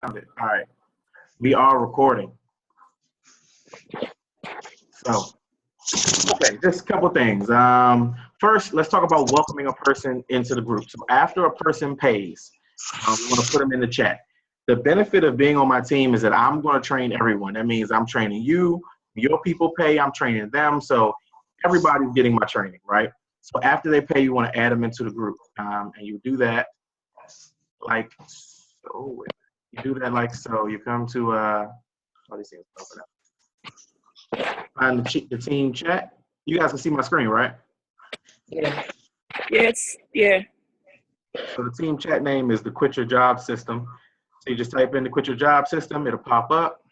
All right. We are recording. So, okay, just a couple things. First, let's talk about welcoming a person into the group. So after a person pays, we want to put them in the chat. The benefit of being on my team is that I'm going to train everyone. That means I'm training you. Your people pay, I'm training them. So everybody's getting my training, right? So after they pay, you want to add them into the group. And you do that like so. You do that like so. You come to, these things open up. Find the team chat. You guys can see my screen, right? Yeah. Yes. Yeah. So the team chat name is the Quit Your Job System. So you just type in the Quit Your Job System. It'll pop up.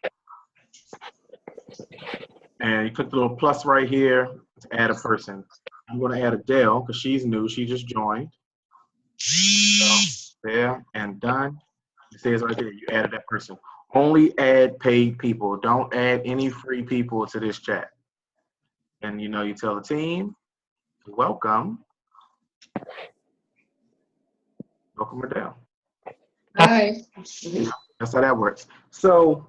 And you click the little plus right here to add a person. I'm going to add Adele because she's new. She just joined. So there and done. It says right there, you added that person. Only add paid people. Don't add any free people to this chat. And you tell the team, welcome Adele. Hi. That's how that works. So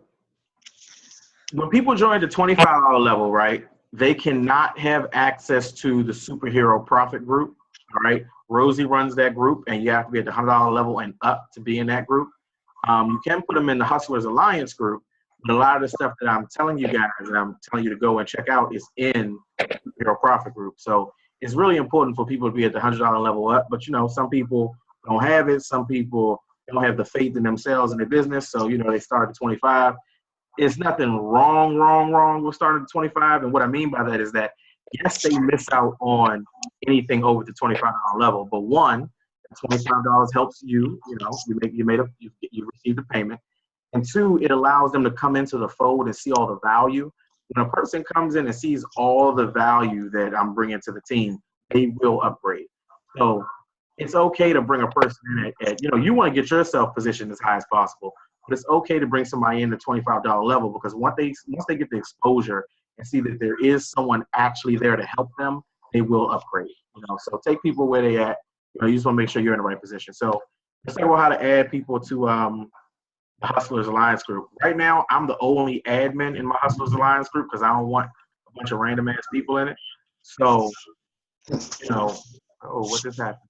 when people join the $25 level, right, they cannot have access to the Superhero Profit group, all right? Rosie runs that group, and you have to be at the $100 level and up to be in that group. You can put them in the Hustlers Alliance group, but a lot of the stuff that I'm telling you guys and I'm telling you to go and check out is in the Superhero Profit group. So it's really important for people to be at the $100 level up, but some people don't have it. Some people don't have the faith in themselves and their business, so they start at 25. It's nothing wrong with starting at 25. And what I mean by that is that, yes, they miss out on anything over the $25 level. But one, $25 helps you. You receive the payment. And two, it allows them to come into the fold and see all the value. When a person comes in and sees all the value that I'm bringing to the team, they will upgrade. So it's okay to bring a person in at you want to get yourself positioned as high as possible. But it's okay to bring somebody in the $25 level because once they get the exposure and see that there is someone actually there to help them, they will upgrade. So take people where they at. You just want to make sure you're in the right position. So let's talk about how to add people to the Hustlers Alliance group. Right now, I'm the only admin in my Hustlers Alliance group because I don't want a bunch of random ass people in it. So, what just happened?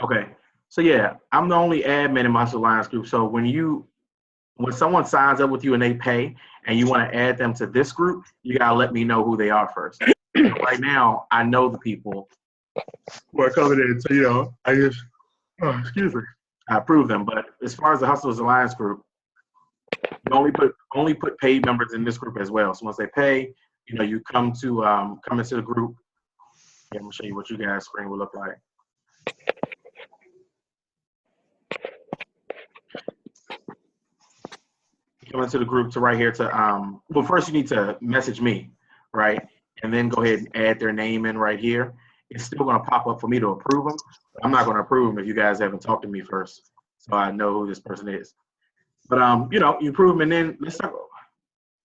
Okay. So yeah, I'm the only admin in my Hustlers Alliance group. So when someone signs up with you and they pay and you want to add them to this group, you gotta let me know who they are first. Right now, I know the people who are coming in, so I just I approve them. But as far as the Hustlers Alliance group, you only put paid members in this group as well. So once they pay, you come into the group. I'm gonna show you what you guys' screen will look like. Come into the group to right here to well, first you need to message me, right? And then go ahead and add their name in right here. It's still going to pop up for me to approve them. I'm not going to approve them if you guys haven't talked to me first, so I know who this person is. But you approve them, and then let's talk.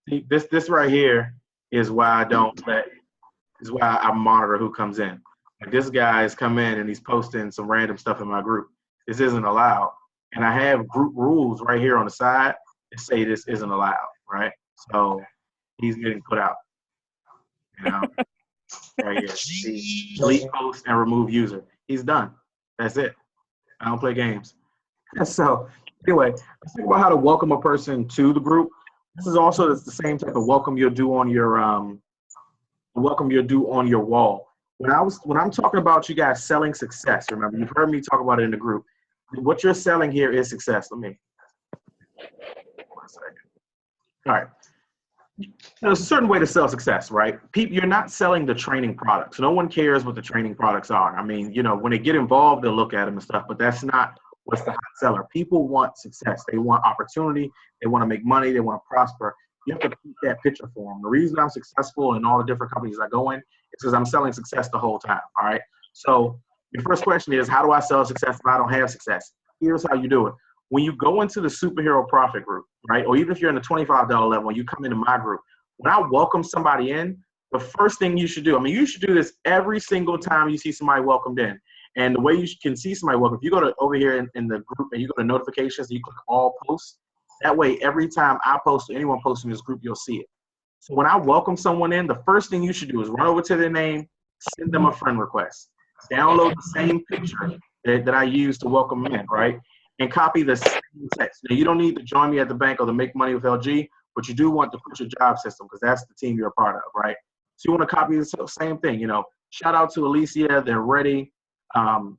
See, this right here is why I monitor who comes in. Like this guy's come in and he's posting some random stuff in my group. This isn't allowed, and I have group rules right here on the side that say this isn't allowed, right? So he's getting put out. Right here. Delete post and remove user. He's done. That's it. I don't play games. So anyway, let's think about how to welcome a person to the group. This is also the same type of welcome you'll do on your wall. When I'm talking about you guys selling success, remember you've heard me talk about it in the group. What you're selling here is success. Let me 1 second. All right. There's a certain way to sell success, right? You're not selling the training products. No one cares what the training products are. I mean, when they get involved, they'll look at them and stuff, but that's not what's the hot seller. People want success. They want opportunity. They want to make money. They want to prosper. You have to paint that picture for them. The reason I'm successful in all the different companies I go in is because I'm selling success the whole time, all right? So your first question is, how do I sell success if I don't have success? Here's how you do it. When you go into the Superhero Profit group, right, or even if you're in the $25 level and you come into my group, when I welcome somebody in, the first thing you should do, you should do this every single time you see somebody welcomed in, And the way you can see somebody welcome, if you go to over here in the group and you go to notifications and you click all posts, that way every time I post or anyone posts in this group, you'll see it. So when I welcome someone in, the first thing you should do is run over to their name, send them a friend request, download the same picture that I use to welcome them in, right? And copy the same text. Now, you don't need to join me at the bank or to make money with LG, but you do want to put your job system because that's the team you're a part of, right? So you want to copy the same thing, you know. Shout out to Alicia. They're ready.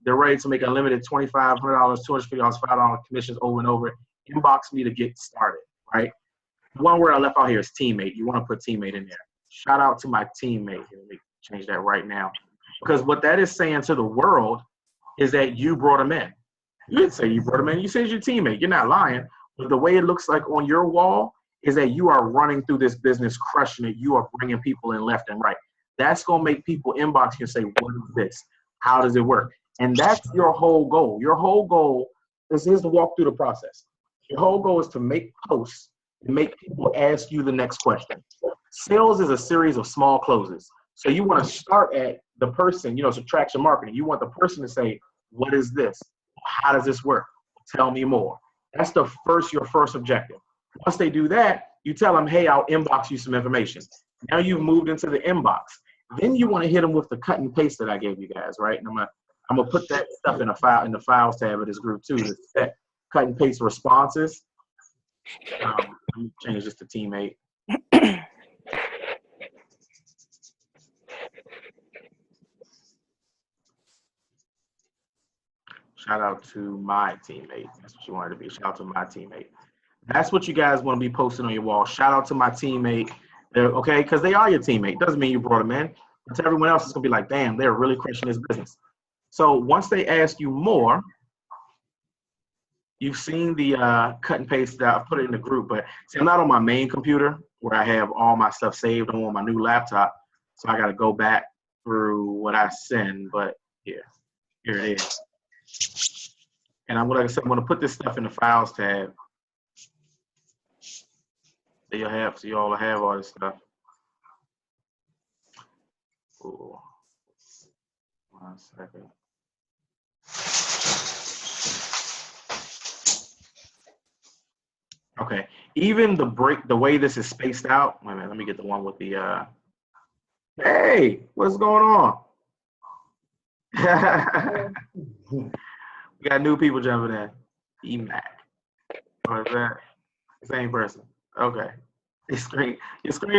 They're ready to make unlimited $2,500, $250, $5 commissions over and over. Inbox me to get started, right? One word I left out here is teammate. You want to put teammate in there. Shout out to my teammate. Let me change that right now. Because what that is saying to the world is that you brought them in. You didn't say you brought them in. You said your teammate. You're not lying. But the way it looks like on your wall is that you are running through this business, crushing it. You are bringing people in left and right. That's going to make people inbox you and say, what is this? How does it work? And that's your whole goal. Your whole goal is to walk through the process. Your whole goal is to make posts and make people ask you the next question. Sales is a series of small closes. So you want to start at the person, you know, subtraction marketing. You want the person to say, what is this? How does this work? Tell me more. That's your first objective. Once they do that, you tell them, hey, I'll inbox you some information. Now you've moved into the inbox. Then you want to hit them with the cut and paste that I gave you guys, right? And I'm gonna put that stuff in the files tab of this group too. To set cut and paste responses. Let me change this to teammate. Shout out to my teammate. That's what you wanted to be. Shout out to my teammate. That's what you guys want to be posting on your wall. Shout out to my teammate. Okay, because they are your teammate. Doesn't mean you brought them in. But to everyone else, it's gonna be like, damn, they're really crushing this business. So once they ask you more, you've seen the cut and paste that I've put it in the group. But see, I'm not on my main computer where I have all my stuff saved. I'm on my new laptop, so I got to go back through what I send. But here it is. And like I said, I'm gonna put this stuff in the files tab. So you all have all this stuff. Ooh. 1 second. Okay. Even the way this is spaced out. Wait a minute, let me get the one with the hey, what's going on? We got new people jumping in. EMAC. What is that? Same person. Okay. Your screen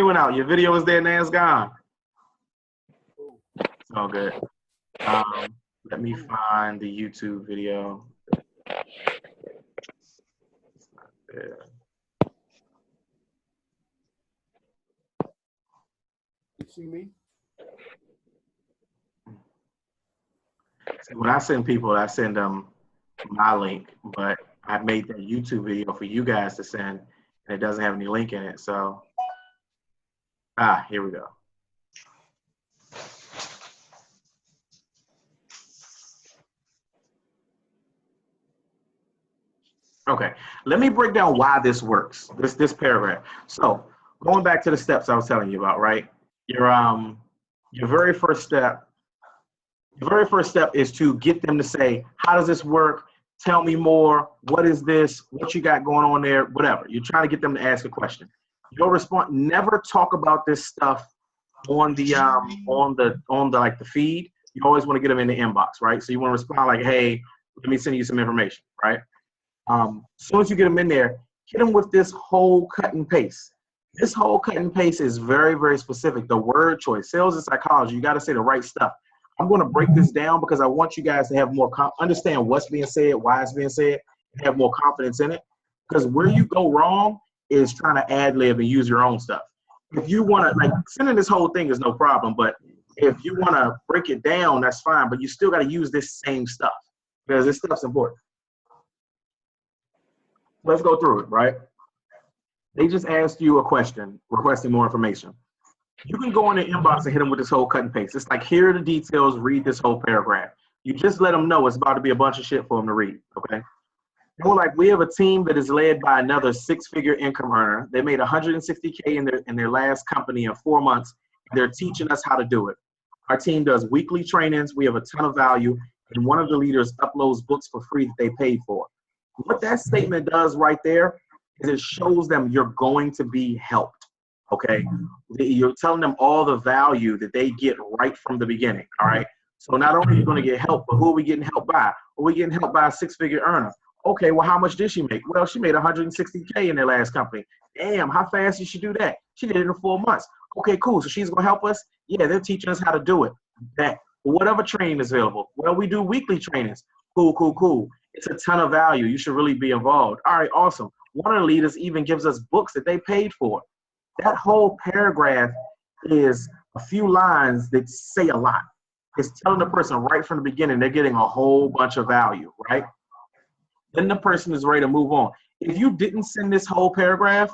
went out. Your video was there, now it's gone. It's all good. Let me find the YouTube video. It's not there. You see me? So when I send people, I send them my link, but I made that YouTube video for you guys to send, and it doesn't have any link in it. So, here we go. Okay, let me break down why this works, this paragraph. So going back to the steps I was telling you about, right? Your very first step is to get them to say, how does this work? Tell me more. What is this? What you got going on there? Whatever. You're trying to get them to ask a question. Your response, never talk about this stuff on the like the feed. You always want to get them in the inbox, right? So you want to respond like, hey, let me send you some information, right? As soon as you get them in there, hit them with this whole cut and paste. This whole cut and paste is very, very specific. The word choice, sales and psychology, you got to say the right stuff. I'm going to break this down because I want you guys to have more, understand what's being said, why it's being said, and have more confidence in it. Because where you go wrong is trying to ad lib and use your own stuff. If you want to, like, sending this whole thing is no problem, but if you want to break it down, that's fine, but you still got to use this same stuff because this stuff's important. Let's go through it, right? They just asked you a question, requesting more information. You can go in the inbox and hit them with this whole cut and paste. It's like, here are the details, read this whole paragraph. You just let them know it's about to be a bunch of shit for them to read, okay? More like, we have a team that is led by another 6-figure income earner. They made $160K in their last company in 4 months. They're teaching us how to do it. Our team does weekly trainings. We have a ton of value, and one of the leaders uploads books for free that they paid for. What that statement does right there is it shows them you're going to be helped, okay? You're telling them all the value that they get right from the beginning, all right? So not only are you going to get help, but who are we getting helped by? Are we getting helped by a six-figure earner? Okay, well, how much did she make? Well, she made 160K in their last company. Damn, how fast did she do that? She did it in 4 months. Okay, cool. So she's going to help us? Yeah, they're teaching us how to do it. That, whatever training is available. Well, we do weekly trainings. Cool, cool, cool. It's a ton of value. You should really be involved. All right, awesome. One of the leaders even gives us books that they paid for. That whole paragraph is a few lines that say a lot. It's telling the person right from the beginning they're getting a whole bunch of value, right? Then the person is ready to move on. If you didn't send this whole paragraph,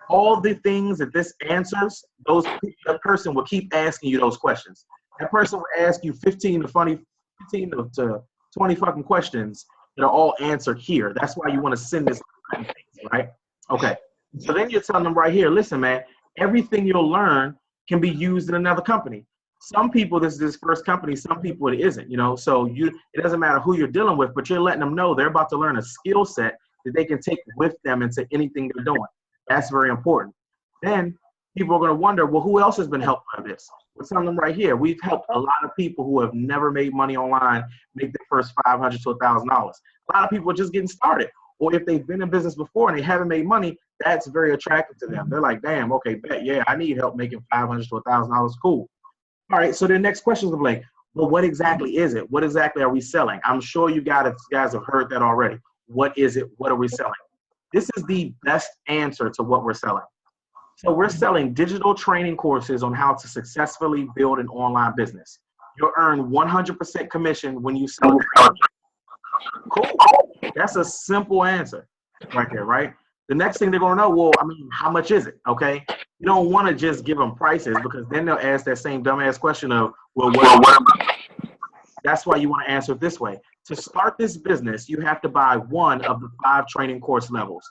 all the things that this answers, that person will keep asking you those questions. That person will ask you 15 to 20 fucking questions that are all answered here. That's why you want to send this, right? Okay. So then you're telling them right here, listen, man, everything you'll learn can be used in another company. Some people, this is this first company, some people it isn't, you know, so it doesn't matter who you're dealing with, but you're letting them know they're about to learn a skill set that they can take with them into anything they're doing. That's very important. Then people are going to wonder, well, who else has been helped by this? We're telling them right here, we've helped a lot of people who have never made money online make their first $500 to $1,000. A lot of people are just getting started. Or if they've been in business before and they haven't made money, that's very attractive to them. They're like, damn, okay, bet, yeah, I need help making $500 to $1,000. Cool. All right, so the next question is like, well, what exactly is it? What exactly are we selling? I'm sure you guys have heard that already. What is it? What are we selling? This is the best answer to what we're selling. So we're selling digital training courses on how to successfully build an online business. You'll earn 100% commission when you sell it. Cool. That's a simple answer right there, right? The next thing they're going to know, well, I mean, how much is it? Okay. You don't want to just give them prices because then they'll ask that same dumbass question of, well, what? That's why you want to answer it this way. To start this business, you have to buy one of the 5 training course levels,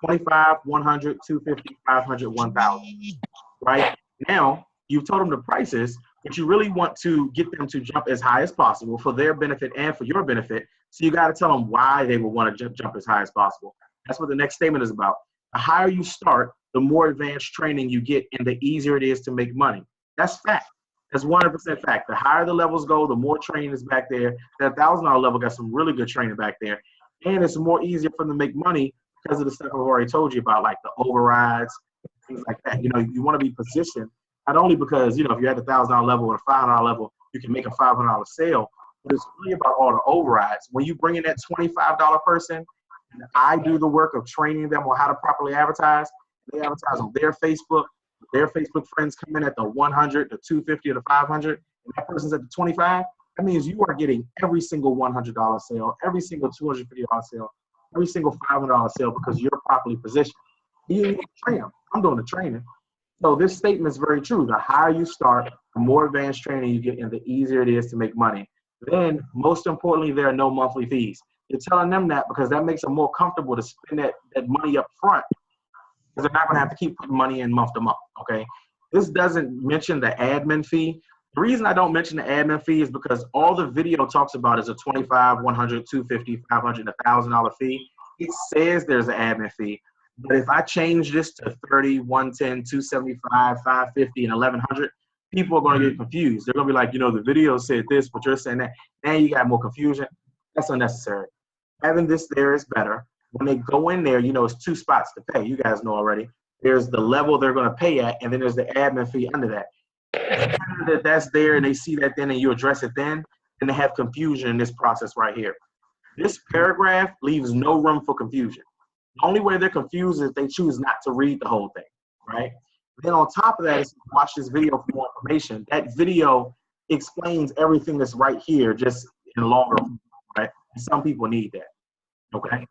25, 100, 250, 500, 1,000, right? Now, you've told them the prices, but you really want to get them to jump as high as possible for their benefit and for your benefit. So you got to tell them why they would want to jump as high as possible. That's what the next statement is about. The higher you start, the more advanced training you get and the easier it is to make money. That's fact. That's 100% fact. The higher the levels go, the more training is back there. That $1,000 level got some really good training back there. And it's more easier for them to make money because of the stuff I've already told you about, like the overrides, things like that. You know, you want to be positioned, not only because, you know, if you're at the $1,000 level or the $500 level, you can make a $500 sale, but it's really about all the overrides. When you bring in that $25 person, and I do the work of training them on how to properly advertise, they advertise on their Facebook friends come in at the 100, the 250, or the 500, and that person's at the 25, that means you are getting every single $100 sale, every single $250 sale, every single $500 sale because you're properly positioned. You need to train them. I'm doing the training. So this statement is very true. The higher you start, the more advanced training you get and the easier it is to make money. Then, most importantly, there are no monthly fees. You're telling them that because that makes them more comfortable to spend that money up front because they're not going to have to keep putting money in month to month, okay? This doesn't mention the admin fee. The reason I don't mention the admin fee is because all the video talks about is a $25, $100, $250, $500, $1,000 fee. It says there's an admin fee, but if I change this to $30, $110, $275, $550, and $1,100, people are going to get confused. They're going to be like, you know, the video said this, but you're saying that. Now you got more confusion. That's unnecessary. Having this there is better. When they go in there, you know, it's 2 spots to pay. You guys know already. There's the level they're going to pay at, and then there's the admin fee under that. That's there, and they see that then, and you address it then, and they have confusion in this process right here. This paragraph leaves no room for confusion. The only way they're confused is if they choose not to read the whole thing, right? Then on top of that, is watch this video for more information. That video explains everything that's right here, just in longer, right? And some people need that, okay?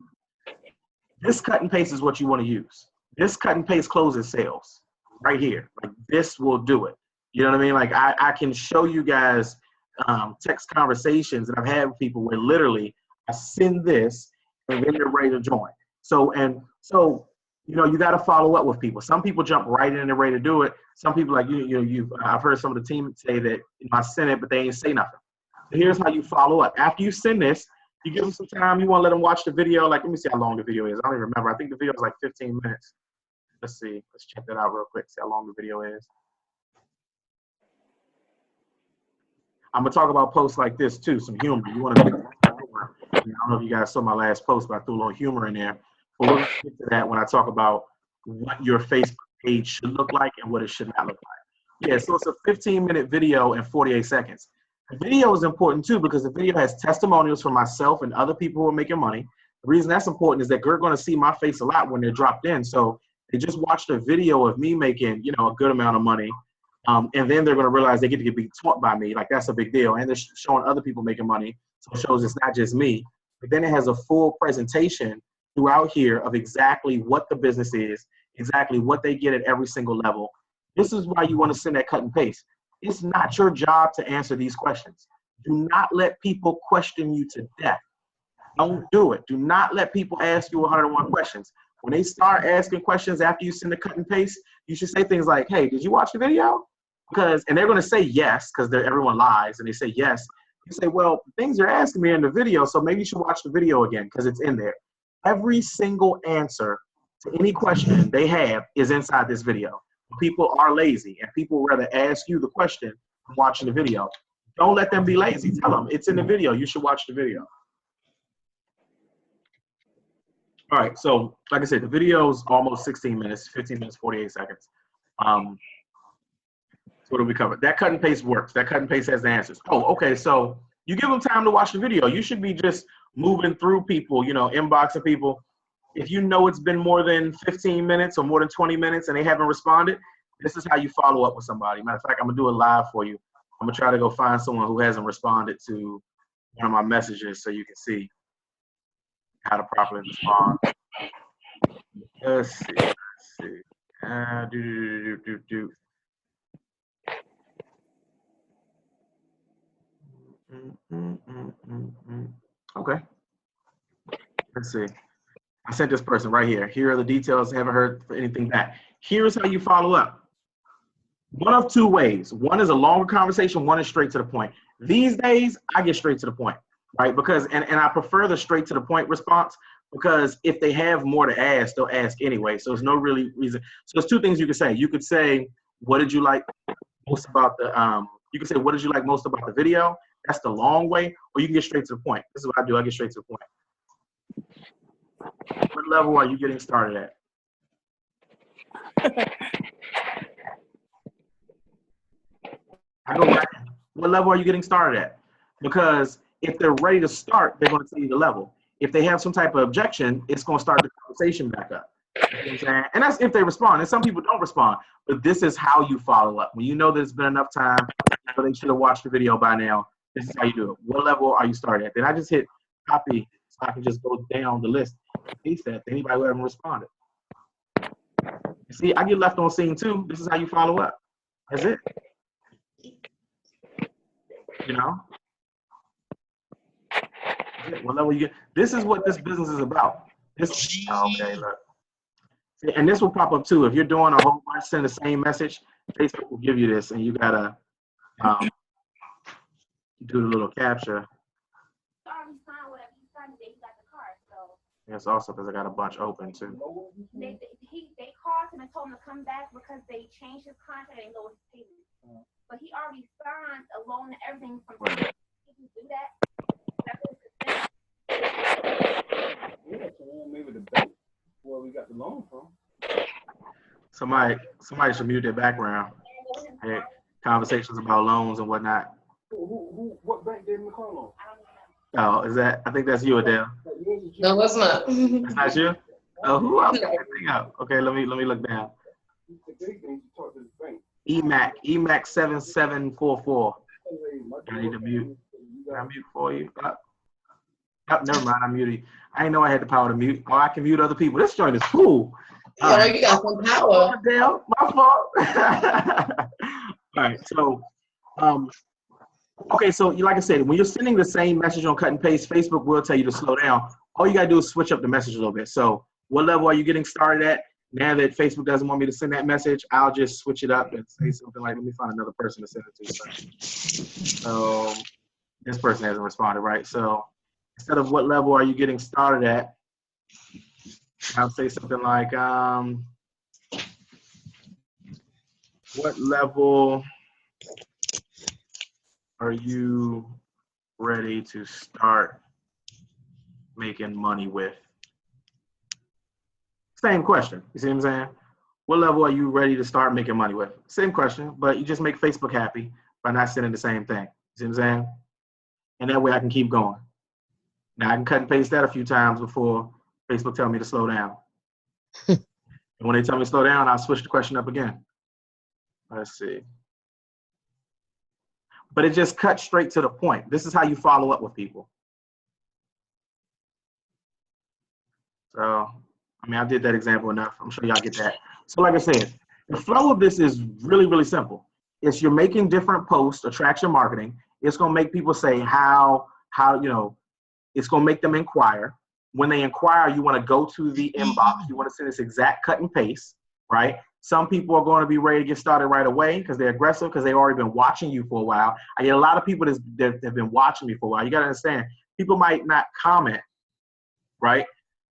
This cut and paste is what you want to use. This cut and paste closes sales right here. Like this will do it. You know what I mean? Like I can show you guys text conversations that I've had with people where literally I send this and then they're ready to join. So, you know, you got to follow up with people. Some people jump right in and they're ready to do it. Some people like I've heard some of the team say that, you know, I sent it, but they ain't say nothing. Here's how you follow up. After you send this, you give them some time. You want to let them watch the video. Like, let me see how long the video is. I don't even remember. I think the video is like 15 minutes. Let's see. Let's check that out real quick. See how long the video is. I'm gonna talk about posts like this too. Some humor. You want to do humor. I don't know if you guys saw my last post, but I threw a little humor in there. But we're gonna get to that when I talk about what your Facebook page should look like and what it should not look like. Yeah, so it's a 15-minute video in 48 seconds. The video is important too because the video has testimonials from myself and other people who are making money. The reason that's important is that they're going to see my face a lot when they're dropped in. So they just watched a video of me making, you know, a good amount of money. And then they're going to realize they get to be taught by me. Like, that's a big deal. And they're showing other people making money. So it shows it's not just me. But then it has a full presentation throughout here of exactly what the business is, exactly what they get at every single level. This is why you want to send that cut and paste. It's not your job to answer these questions. Do not let people question you to death. Don't do it. Do not let people ask you 101 questions. When they start asking questions after you send the cut and paste, you should say things like, hey, did you watch the video? And they're going to say yes, because everyone lies, and they say yes. You say, well, things you're asking me in the video, so maybe you should watch the video again, because it's in there. Every single answer to any question they have is inside this video. People are lazy, and people rather ask you the question than watching the video. Don't let them be lazy. Tell them it's in the video. You should watch the video. All right, so like I said, the video is almost 16 minutes, 15 minutes, 48 seconds. So what do we cover? That cut and paste works. That cut and paste has the answers. Oh, okay, so you give them time to watch the video. You should be just moving through people, you know, inboxing people. If you know it's been more than 15 minutes or more than 20 minutes and they haven't responded, this is how you follow up with somebody. Matter of fact, I'm going to do it live for you. I'm going to try to go find someone who hasn't responded to one of my messages so you can see how to properly respond. Let's see. Okay. Let's see. I sent this person right here. Here are the details. Haven't heard anything back. Here's how you follow up. One of two ways. One is a longer conversation. One is straight to the point. These days, I get straight to the point, right? Because, and I prefer the straight to the point response because if they have more to ask, they'll ask anyway. So there's no really reason. So there's two things you could say. You could say, what did you like most about the, you can say, what did you like most about the video? That's the long way. Or you can get straight to the point. This is what I do. I get straight to the point. What level are you getting started at? I go right. What level are you getting started at? Because if they're ready to start, they're going to tell you the level. If they have some type of objection, it's going to start the conversation back up. You know what I'm saying? And that's if they respond. And some people don't respond. But this is how you follow up. When you know there's been enough time, so they should have watched the video by now. This is how you do it. What level are you starting at? Then I just hit copy so I can just go down the list and paste that to anybody who haven't responded. You see, I get left on scene too. This is how you follow up. That's it. You know? What level you get? This is what this business is about. This, okay, look. See, and this will pop up too. If you're doing a whole bunch, send the same message, Facebook will give you this, and you gotta do the little capture. Yes, also because I got a bunch open too. They called him and told him to come back because they changed his contract and lowered his payment. But he already signed a loan and everything from him. Did you do that? Yeah, so maybe the bank where we got the loan from. Somebody should mute their background. Hey, conversations about loans and whatnot. What bank gave him the car loan? Oh, is that? I think that's you, Adele. No, it's not. That's not you. Oh, who else? Okay, let me look down. EMAC 7744. I need to mute. Can I mute for you? Oh, never mind. I'm muted. I didn't know I had the power to mute. Oh, I can mute other people. This joint is cool. Yeah, you got some power. Adele, my fault. All right, so okay, so like I said, when you're sending the same message on cut and paste, Facebook will tell you to slow down. All you gotta do is switch up the message a little bit. So what level are you getting started at? Now that Facebook doesn't want me to send that message, I'll just switch it up and say something like, let me find another person to send it to. So This person hasn't responded, right? So instead of what level are you getting started at, I'll say something like, what level are you ready to start making money with? Same question. You see what I'm saying? What level are you ready to start making money with? Same question, but you just make Facebook happy by not sending the same thing. You see what I'm saying? And that way I can keep going. Now I can cut and paste that a few times before Facebook tell me to slow down. And when they tell me to slow down, I'll switch the question up again. Let's see. But it just cuts straight to the point. This is how you follow up with people. So, I mean, I did that example enough. I'm sure y'all get that. So like I said, the flow of this is really, really simple. It's you're making different posts, attraction marketing. It's going to make people say how, you know, it's going to make them inquire. When they inquire, you want to go to the inbox. You want to send this exact cut and paste, right? Some people are going to be ready to get started right away because they're aggressive because they've already been watching you for a while. I get a lot of people that have been watching me for a while. You got to understand, people might not comment, right?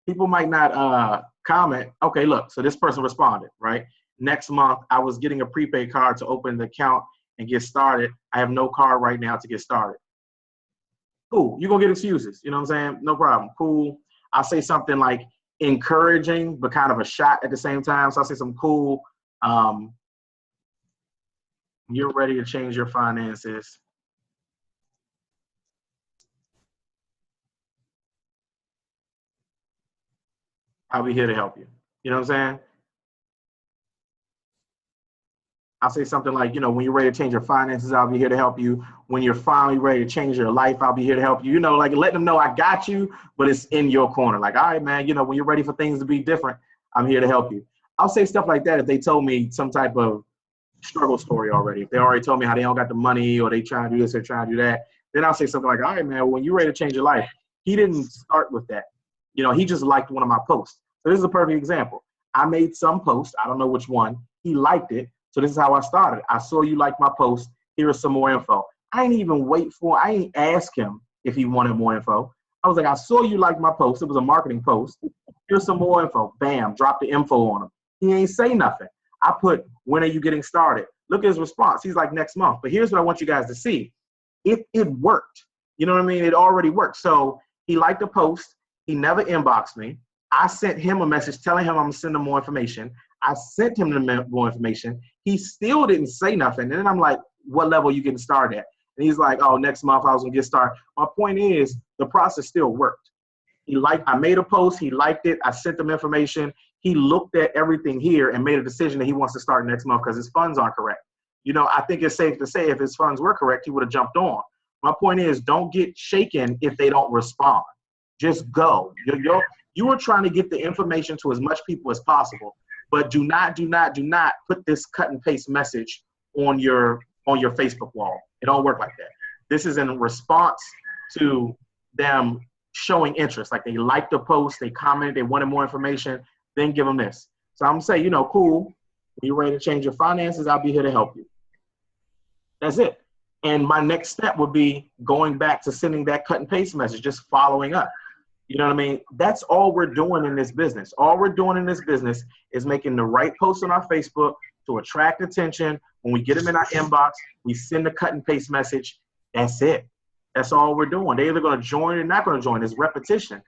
People might not comment. Okay, look, so this person responded, right? Next month, I was getting a prepaid card to open the account and get started. I have no card right now to get started. Cool, you're gonna get excuses, you know what I'm saying? No problem, cool. I'll say something like encouraging, but kind of a shot at the same time. So I'll say some cool, you're ready to change your finances. I'll be here to help you. You know what I'm saying? I'll say something like, you know, when you're ready to change your finances, I'll be here to help you. When you're finally ready to change your life, I'll be here to help you. You know, like let them know I got you, but it's in your corner. Like, all right, man, you know, when you're ready for things to be different, I'm here to help you. I'll say stuff like that if they told me some type of struggle story already. If they already told me how they don't got the money or they trying to do this or trying to do that, then I'll say something like, all right, man, when you're ready to change your life, he didn't start with that. You know, he just liked one of my posts. So this is a perfect example. I made some post. I don't know which one. He liked it. So this is how I started. I saw you like my post. Here is some more info. I ain't even I ain't ask him if he wanted more info. I was like, I saw you like my post. It was a marketing post. Here's some more info. Bam, drop the info on him. He ain't say nothing. I put, when are you getting started? Look at his response. He's like, next month. But here's what I want you guys to see. It worked. You know what I mean? It already worked. So he liked the post. He never inboxed me. I sent him a message telling him I'm going to send him more information. I sent him the more information. He still didn't say nothing. And then I'm like, what level are you getting started at? And he's like, oh, next month I was going to get started. My point is the process still worked. I made a post. He liked it. I sent him information. He looked at everything here and made a decision that he wants to start next month because his funds aren't correct. You know, I think it's safe to say if his funds were correct, he would have jumped on. My point is don't get shaken if they don't respond. Just go. You are trying to get the information to as much people as possible. But do not put this cut and paste message on your Facebook wall. It don't work like that. This is in response to them showing interest. Like they liked the post, they commented, they wanted more information, then give them this. So I'm saying, you know, cool. When you're ready to change your finances, I'll be here to help you. That's it. And my next step would be going back to sending that cut and paste message, just following up. You know what I mean? That's all we're doing in this business. All we're doing in this business is making the right posts on our Facebook to attract attention. When we get them in our inbox, we send a cut and paste message. That's it. That's all we're doing. They're either going to join or not going to join. It's repetition.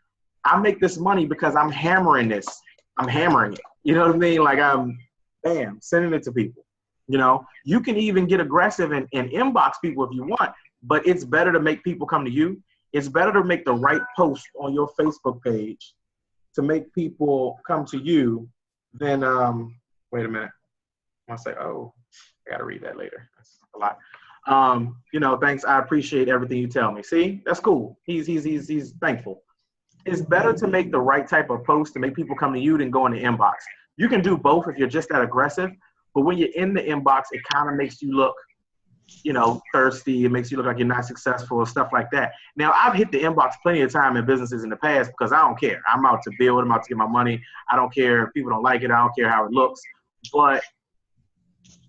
I make this money because I'm hammering this. I'm hammering it. You know what I mean? Like I'm, bam, sending it to people. You know, you can even get aggressive and inbox people if you want, but it's better to make people come to you. It's better to make the right post on your Facebook page to make people come to you than, wait a minute. I'll say, oh, I got to read that later. That's a lot. You know, thanks. I appreciate everything you tell me. See, that's cool. He's thankful. It's better to make the right type of post to make people come to you than go in the inbox. You can do both if you're just that aggressive, but when you're in the inbox, it kind of makes you look, you know, thirsty. It makes you look like you're not successful, stuff like that. Now, I've hit the inbox plenty of time in businesses in the past because I don't care. I'm out to build. I'm out to get my money. I don't care if people don't like it. I don't care how it looks. But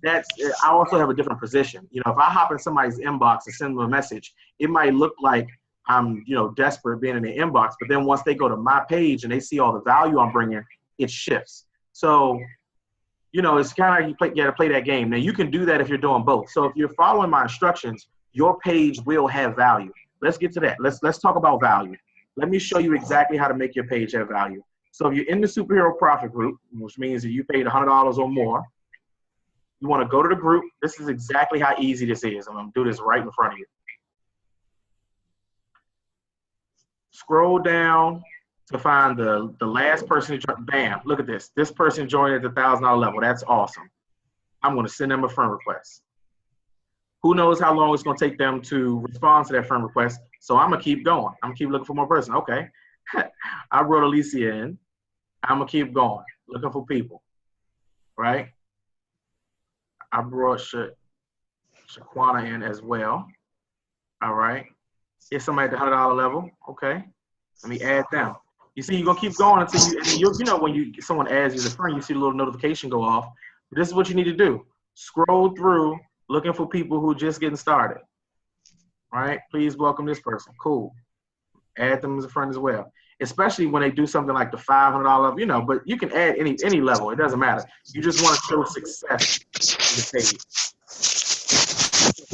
that's, I also have a different position. You know, if I hop in somebody's inbox and send them a message, it might look like I'm, you know, desperate being in the inbox, but then once they go to my page and they see all the value I'm bringing, it shifts. So, you know, it's kind of like you got to play that game. Now, you can do that if you're doing both. So if you're following my instructions, your page will have value. Let's get to that. Let's talk about value. Let me show you exactly how to make your page have value. So if you're in the Superhero Profit Group, which means that you paid $100 or more, you want to go to the group. This is exactly how easy this is. I'm going to do this right in front of you. Scroll down to find the last person who joined. Bam, look at this. This person joined at the $1,000 level. That's awesome. I'm going to send them a friend request. Who knows how long it's going to take them to respond to that friend request. So I'm going to keep going. I'm going to keep looking for more person. Okay. I wrote Alicia in. I'm going to keep going, looking for people. Right? I brought Shaquana in as well. All right. Here's somebody at the $100 level. Okay. Let me add them. You see, you're going to keep going until you know, when someone adds you as a friend, you see the little notification go off. This is what you need to do. Scroll through looking for people who are just getting started. Right? Please welcome this person. Cool. Add them as a friend as well. Especially when they do something like the $500 level, you know, but you can add any level. It doesn't matter. You just want to show success in the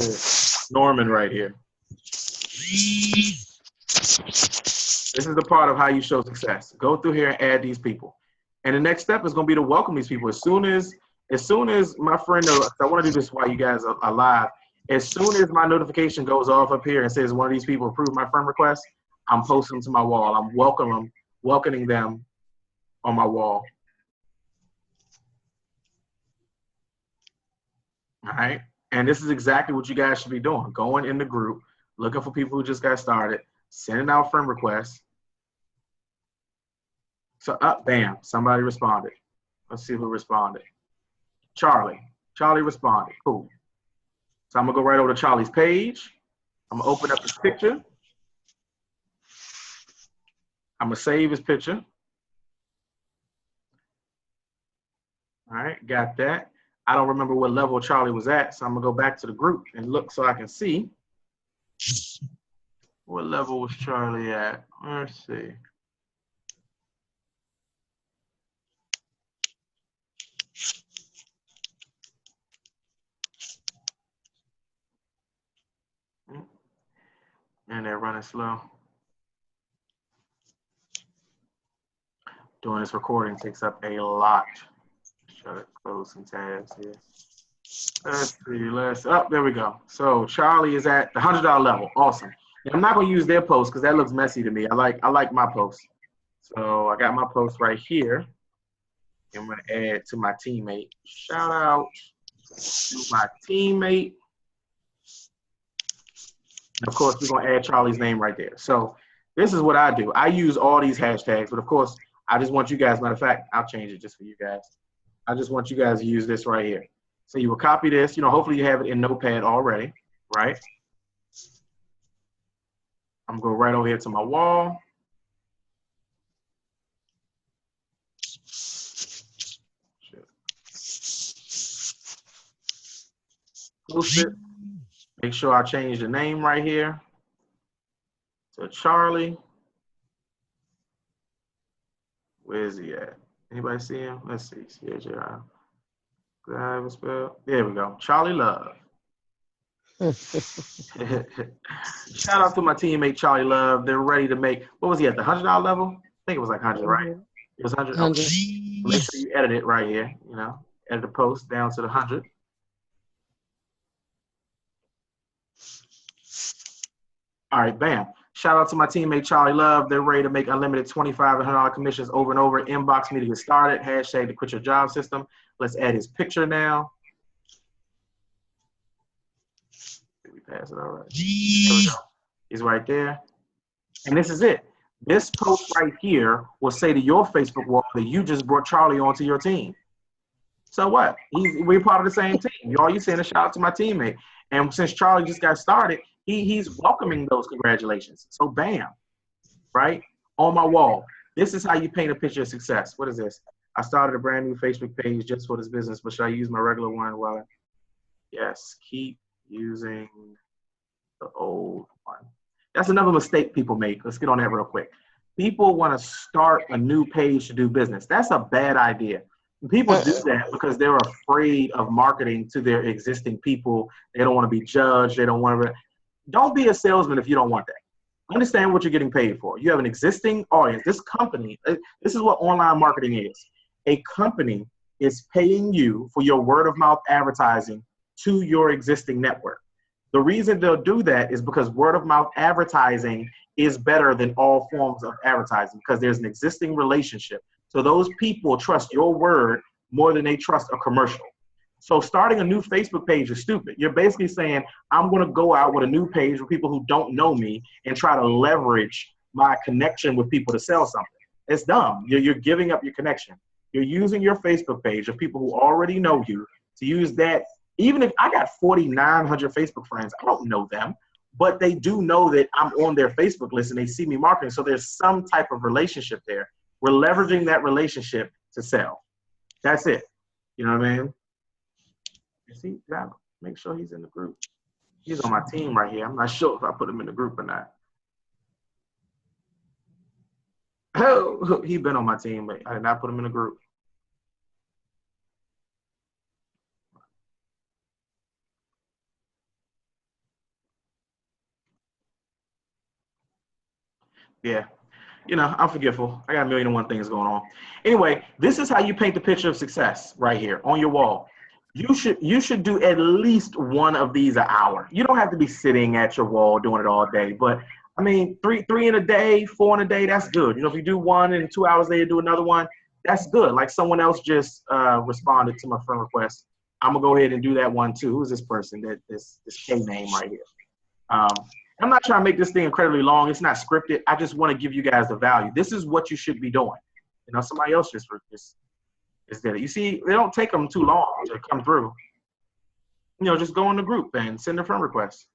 page. Norman right here. This is the part of how you show success. Go through here and add these people. And the next step is going to be to welcome these people. As soon as my friend knows, I want to do this while you guys are live. As soon as my notification goes off up here and says one of these people approved my friend request, I'm posting them to my wall. I'm welcoming them on my wall. All right. And this is exactly what you guys should be doing. Going in the group, looking for people who just got started, sending out friend requests. So bam, somebody responded. Let's see who responded. Charlie. Charlie responded. Cool. So I'm gonna go right over to Charlie's page. I'm gonna open up his picture. I'm gonna save his picture. All right, got that. I don't remember what level Charlie was at, so I'm gonna go back to the group and look so I can see. What level was Charlie at? Let's see. And they're running slow. Doing this recording takes up a lot. Try to close some tabs here. Let's see. There we go. So Charlie is at the $100 level. Awesome. And I'm not gonna use their post because that looks messy to me. I like my post. So I got my post right here. I'm gonna add to my teammate. Shout out to my teammate. And of course, we're gonna add Charlie's name right there. So this is what I do. I use all these hashtags, but of course, I just want you guys, matter of fact, I'll change it just for you guys. I just want you guys to use this right here. So you will copy this, you know, hopefully you have it in Notepad already, right? I'm gonna go right over here to my wall. Post it. Make sure I change the name right here to Charlie. Where is he at? Anybody see him? Let's see. C-H-A-R. Did I have it spelled? There we go. Charlie Love. Shout out to my teammate Charlie Love. They're ready to make, what was he at, the $100 level? I think it was like 100, right? It was 100. Okay. Make sure you edit it right here, you know, edit the post down to the 100. All right, bam. Shout out to my teammate Charlie Love. They're ready to make unlimited $25 and $100 commissions over and over. Inbox me to get started. Hashtag the Quit Your Job System. Let's add his picture now. Did we pass it all right? There we go. He's right there. And this is it. This post right here will say to your Facebook wall that you just brought Charlie onto your team. So what? We're part of the same team. All you saying is shout out to my teammate. And since Charlie just got started, he's welcoming those congratulations. So bam, right? On my wall. This is how you paint a picture of success. What is this? I started a brand new Facebook page just for this business, but should I use my regular one? Well, Yes, keep using the old one. That's another mistake people make. Let's get on that real quick. People want to start a new page to do business. That's a bad idea. People do that because they're afraid of marketing to their existing people. They don't want to be judged. They don't want to. Don't be a salesman if you don't want that. Understand what you're getting paid for. You have an existing audience. This company, this is what online marketing is. A company is paying you for your word of mouth advertising to your existing network. The reason they'll do that is because word of mouth advertising is better than all forms of advertising because there's an existing relationship. So those people trust your word more than they trust a commercial. So starting a new Facebook page is stupid. You're basically saying, I'm going to go out with a new page for people who don't know me and try to leverage my connection with people to sell something. It's dumb. You're giving up your connection. You're using your Facebook page of people who already know you to use that. Even if I got 4,900 Facebook friends, I don't know them, but they do know that I'm on their Facebook list and they see me marketing. So there's some type of relationship there. We're leveraging that relationship to sell. That's it. You know what I mean? See, gotta make sure he's in the group. He's on my team right here. I'm not sure if I put him in the group or not. Oh, he's been on my team, but I did not put him in the group. Yeah. You know, I'm forgetful. I got 1,000,001 things going on. Anyway, this is how you paint the picture of success right here on your wall. You should do at least one of these an hour. You don't have to be sitting at your wall doing it all day, but I mean, three in a day, 4 in a day, that's good. You know, if you do one and 2 hours later do another one, that's good. Like someone else just responded to my friend request. I'm gonna go ahead and do that one too. Who's this person? This K name right here. I'm not trying to make this thing incredibly long. It's not scripted. I just want to give you guys the value. This is what you should be doing. You know, somebody else just did it. You see, they don't take them too long to come through. You know, just go in the group and send a friend request.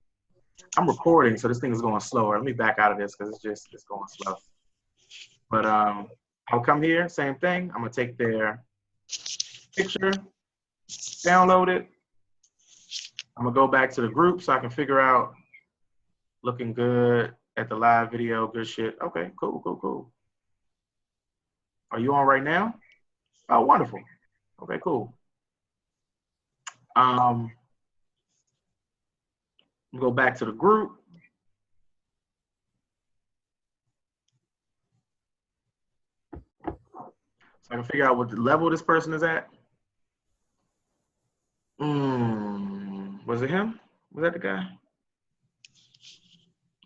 I'm recording, so this thing is going slower. Let me back out of this because it's going slow. But I'll come here, same thing. I'm gonna take their picture, download it. I'm gonna go back to the group so I can figure out. Looking good at the live video, good shit. Okay, cool. Are you on right now? Oh, wonderful. Okay, cool. Go back to the group. So I can figure out what the level this person is at. Was it him? Was that the guy?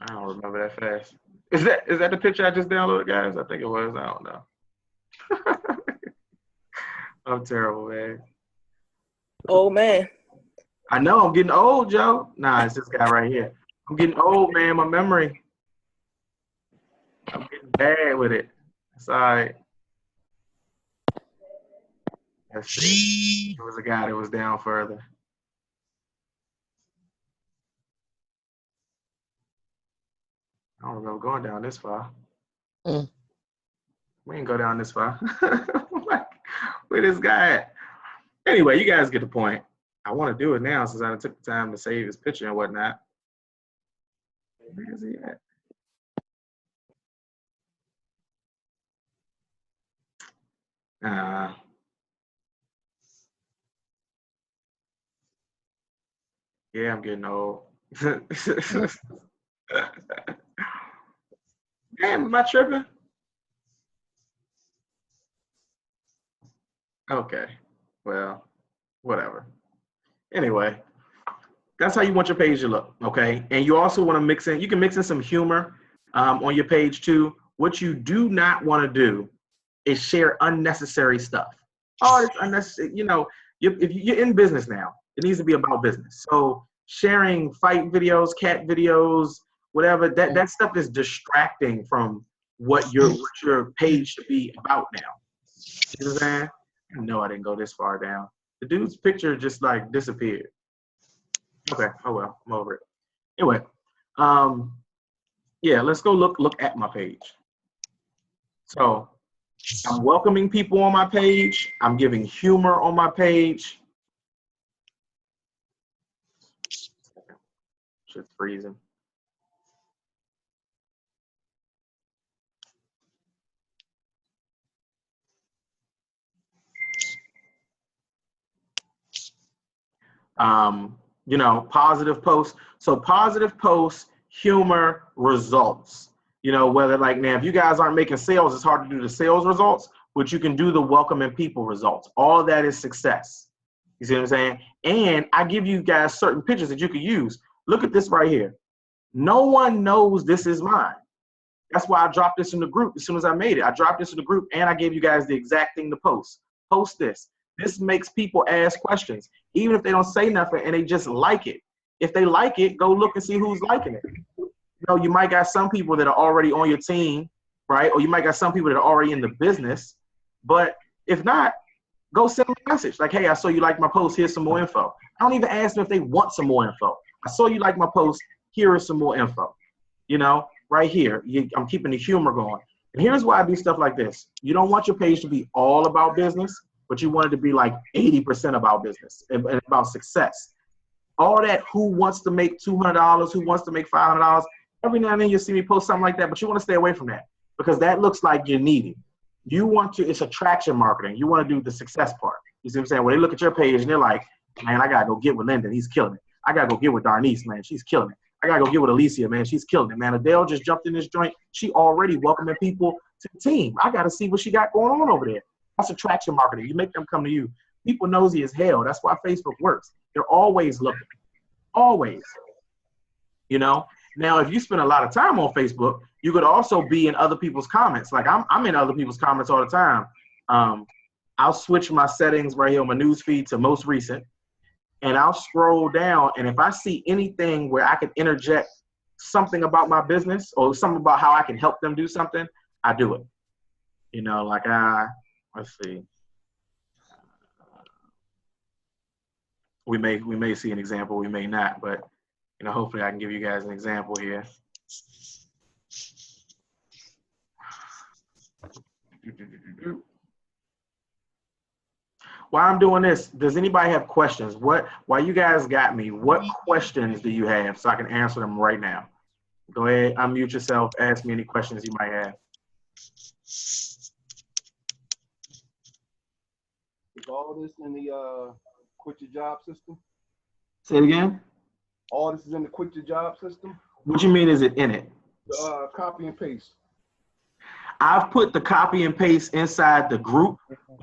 I don't remember that fast. Is that the picture I just downloaded, guys? I think it was. I don't know. I'm terrible, man. Oh man. I know I'm getting old, Joe. Nah, it's this guy right here. I'm getting old, man. My memory. I'm getting bad with it. It's all right. Let's see. There was a guy that was down further. I don't remember going down this far. We didn't go down this far. Where this guy at? Anyway, you guys get the point. I want to do it now since I took the time to save his picture and whatnot. Where is he at? Yeah, I'm getting old. Damn, am I tripping? Okay, well, whatever. Anyway, that's how you want your page to look, okay? And you also want to mix in, you can mix in some humor on your page too. What you do not want to do is share unnecessary stuff. Oh, it's unnecessary. You know, if you're in business now, it needs to be about business. So sharing fight videos, cat videos, whatever, that stuff is distracting from what your page should be about now. You know what I'm saying? No, I didn't go this far down. The dude's picture just like disappeared. Okay, oh well, I'm over it. Anyway, yeah, let's go look at my page. So I'm welcoming people on my page. I'm giving humor on my page. Shit's freezing. You know, positive posts. So positive posts, humor, results. You know, whether like now, if you guys aren't making sales, it's hard to do the sales results, but you can do the welcoming people results. All of that is success. You see what I'm saying? And I give you guys certain pictures that you can use. Look at this right here. No one knows this is mine. That's why I dropped this in the group as soon as I made it. I dropped this in the group and I gave you guys the exact thing to post. Post this. This makes people ask questions, even if they don't say nothing and they just like it. If they like it, go look and see who's liking it. You know, you might got some people that are already on your team, right? Or you might got some people that are already in the business. But if not, go send them a message. Like, hey, I saw you like my post. Here's some more info. I don't even ask them if they want some more info. I saw you like my post. Here is some more info. You know, right here. I'm keeping the humor going. And here's why I do stuff like this. You don't want your page to be all about business, but you want it to be like 80% about business and about success. All that who wants to make $200, who wants to make $500, every now and then you'll see me post something like that, but you want to stay away from that because that looks like you're needy. You want to, it's attraction marketing. You want to do the success part. You see what I'm saying? When they look at your page and they're like, man, I got to go get with Lyndon. He's killing it. I got to go get with Darnice, man. She's killing it. I got to go get with Alicia, man. She's killing it, man. Adele just jumped in this joint. She already welcoming people to the team. I got to see what she got going on over there. That's attraction marketing. You make them come to you. People nosy as hell. That's why Facebook works. They're always looking. Always. You know? Now, if you spend a lot of time on Facebook, you could also be in other people's comments. Like I'm in other people's comments all the time. I'll switch my settings right here on my news feed to most recent, and I'll scroll down. And if I see anything where I can interject something about my business or something about how I can help them do something, I do it. You know, like let's see. We may see an example, we may not, but you know, hopefully I can give you guys an example here. While I'm doing this, does anybody have questions? While you guys got me, what questions do you have so I can answer them right now? Go ahead, unmute yourself, ask me any questions you might have. Is all this in the quit your job system? Say it again? All this is in the quit your job system? What you mean is it in it? Copy and paste. I've put the copy and paste inside the group.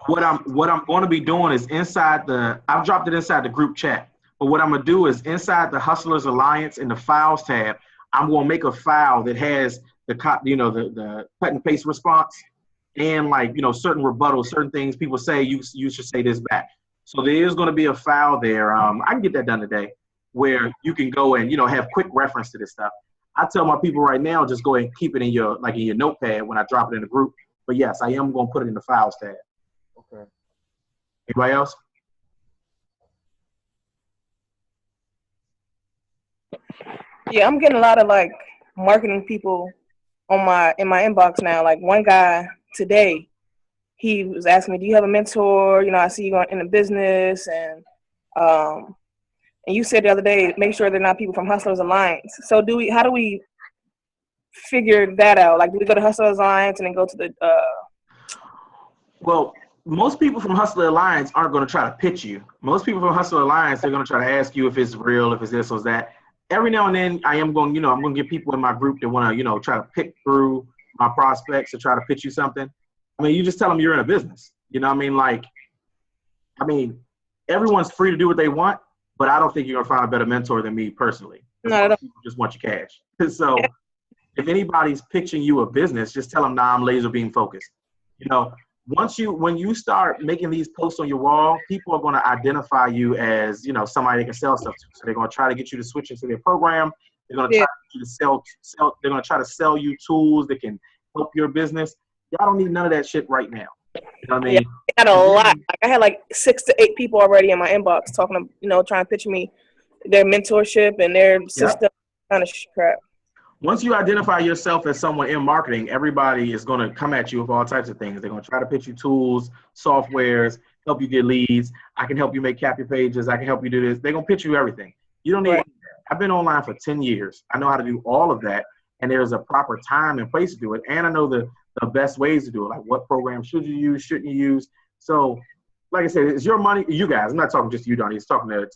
What I'm going to be doing is I've dropped it inside the group chat. But what I'm going to do is inside the Hustlers Alliance in the files tab, I'm going to make a file that has the cut and paste response and like, you know, certain rebuttals, certain things people say, you should say this back. So there is going to be a file there. I can get that done today where you can go and, you know, have quick reference to this stuff. I tell my people right now, just go ahead and keep it in your notepad when I drop it in the group. But yes, I am going to put it in the files tab. Okay. Anybody else? Yeah, I'm getting a lot of like marketing people in my inbox now. Like one guy today, he was asking me, "Do you have a mentor? You know, I see you going in the business, and you said the other day, make sure they're not people from Hustlers Alliance. So how do we figure that out? Like, do we go to Hustlers Alliance and then go to the? Well, most people from Hustler Alliance aren't going to try to pitch you. Most people from Hustler Alliance, they're going to try to ask you if it's real, if it's this or that. Every now and then, I'm going to get people in my group that want to, try to pick through my prospects to try to pitch you something. I mean, you just tell them you're in a business. You know what I mean? Everyone's free to do what they want, but I don't think you're going to find a better mentor than me personally. No, people just want your cash. So if anybody's pitching you a business, just tell them, nah, I'm laser beam focused. You know, when you start making these posts on your wall, people are going to identify you as, somebody they can sell stuff to. So they're going to try to get you to switch into their program. They're going to try to get you to sell. They're going to try to sell you tools that can help your business. Y'all don't need none of that shit right now. You know what I mean? Yeah, I had a lot. Like, I had like 6 to 8 people already in my inbox talking, trying to pitch me their mentorship and their system, kind of crap. Once you identify yourself as someone in marketing, everybody is going to come at you with all types of things. They're going to try to pitch you tools, softwares, help you get leads. I can help you make capture pages. I can help you do this. They're going to pitch you everything. You don't need that. I've been online for 10 years. I know how to do all of that, and there's a proper time and place to do it. And I know the best ways to do it, like what program should you use, shouldn't you use. So, like I said, it's your money. You guys, I'm not talking just to you, Donnie. It's talking to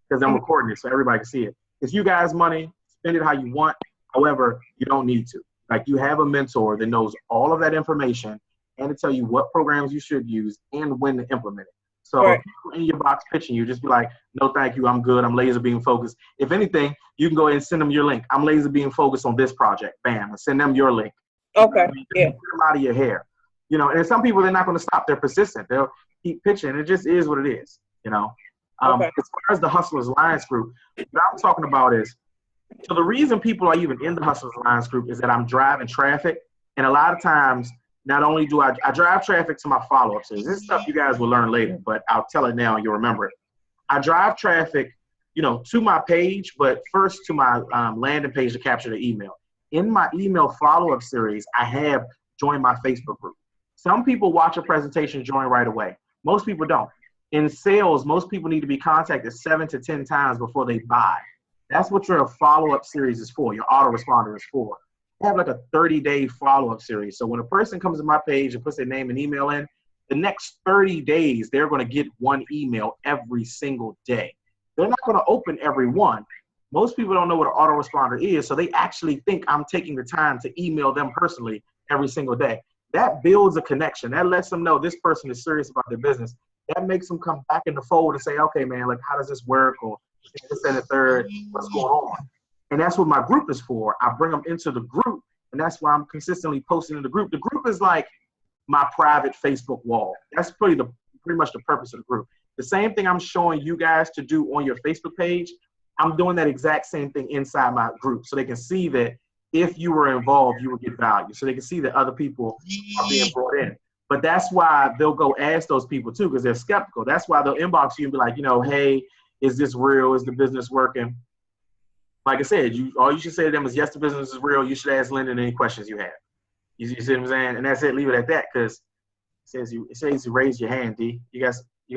because I'm recording it so everybody can see it. It's you guys' money. Spend it how you want. However, you don't need to. Like, you have a mentor that knows all of that information and to tell you what programs you should use and when to implement it. So Right. if people in your box pitching you, just be like, no, thank you. I'm good. I'm laser beam focused. If anything, you can go ahead and send them your link. I'm laser beam focused on this project. Bam. And send them your link. Okay. Yeah. Get them out of your hair. You know, and some people, they're not going to stop. They're persistent. They'll keep pitching. It just is what it is, you know. Okay. As far as the Hustlers Alliance group, what I'm talking about is, so the reason people are even in the Hustlers Alliance group is that I'm driving traffic. And a lot of times, not only do I drive traffic to my follow-up series. This is stuff you guys will learn later, but I'll tell it now and you'll remember it. I drive traffic, you know, to my page, but first to my landing page to capture the email. In my email follow-up series, I have joined my Facebook group. Some people watch a presentation, join right away. Most people don't. In sales, most people need to be contacted 7 to 10 times before they buy. That's what your follow-up series is for, your autoresponder is for. I have like a 30-day follow-up series. So when a person comes to my page and puts their name and email in, the next 30 days, they're going to get one email every single day. They're not going to open every one. Most people don't know what an autoresponder is, so they actually think I'm taking the time to email them personally every single day. That builds a connection. That lets them know this person is serious about their business. That makes them come back in the fold and say, okay, man, like, how does this work? Or this and the third, what's going on? And that's what my group is for. I bring them into the group, and that's why I'm consistently posting in the group. The group is like my private Facebook wall. That's pretty much the purpose of the group. The same thing I'm showing you guys to do on your Facebook page, I'm doing that exact same thing inside my group, so they can see that if you were involved, you would get value. So they can see that other people are being brought in. But that's why they'll go ask those people too, because they're skeptical. That's why they'll inbox you and be like, you know, hey, is this real? Is the business working? Like I said, all you should say to them is, yes, the business is real. You should ask Lyndon any questions you have. You see what I'm saying? And that's it. Leave it at that, because it says you raise your hand, D. You got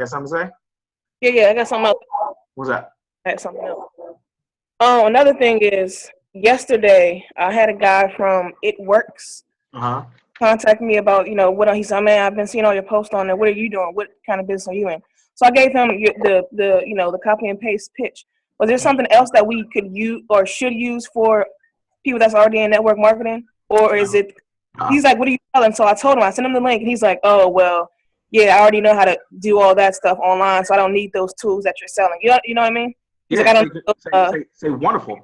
something to say? Yeah, I got something else. What's that? I had something else. Another thing is, yesterday I had a guy from It Works contact me about, you know, what he said, man, I've been seeing all your posts on there. What are you doing? What kind of business are you in? So I gave him the copy and paste pitch. Was there something else that we could use or should use for people that's already in network marketing? Or is it, he's like, what are you selling? So I told him, I sent him the link, and he's like, oh, well, yeah, I already know how to do all that stuff online, so I don't need those tools that you're selling. You know what I mean? He's Yeah, like, I don't say wonderful.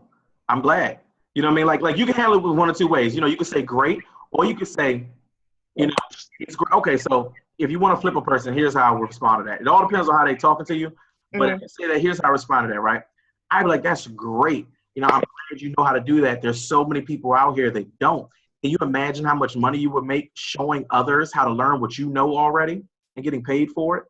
I'm glad. You know what I mean? Like you can handle it with one or two ways. You know, you can say great, or you can say, you know, it's great. Okay, so if you want to flip a person, here's how I would respond to that. It all depends on how they talking to you. But if you say that, here's how I respond to that, right? I'd be like, that's great. You know, I'm glad you know how to do that. There's so many people out here that don't. Can you imagine how much money you would make showing others how to learn what you know already and getting paid for it?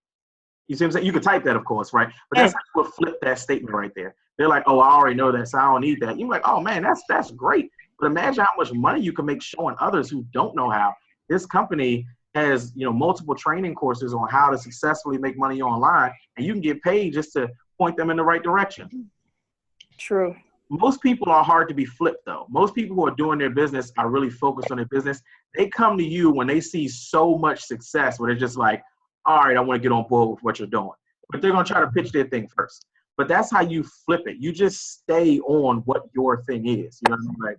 You see what I'm saying? You could type that, of course, right? But that's how you would flip that statement right there. They're like, oh, I already know that, so I don't need that. You're like, oh, man, that's great. But imagine how much money you can make showing others who don't know how. This company has, you know, multiple training courses on how to successfully make money online, and you can get paid just to point them in the right direction. True. Most people are hard to be flipped, though. Most people who are doing their business are really focused on their business. They come to you when they see so much success where they're just like, all right, I want to get on board with what you're doing. But they're going to try to pitch their thing first. But that's how you flip it. You just stay on what your thing is. You know what I mean? Like,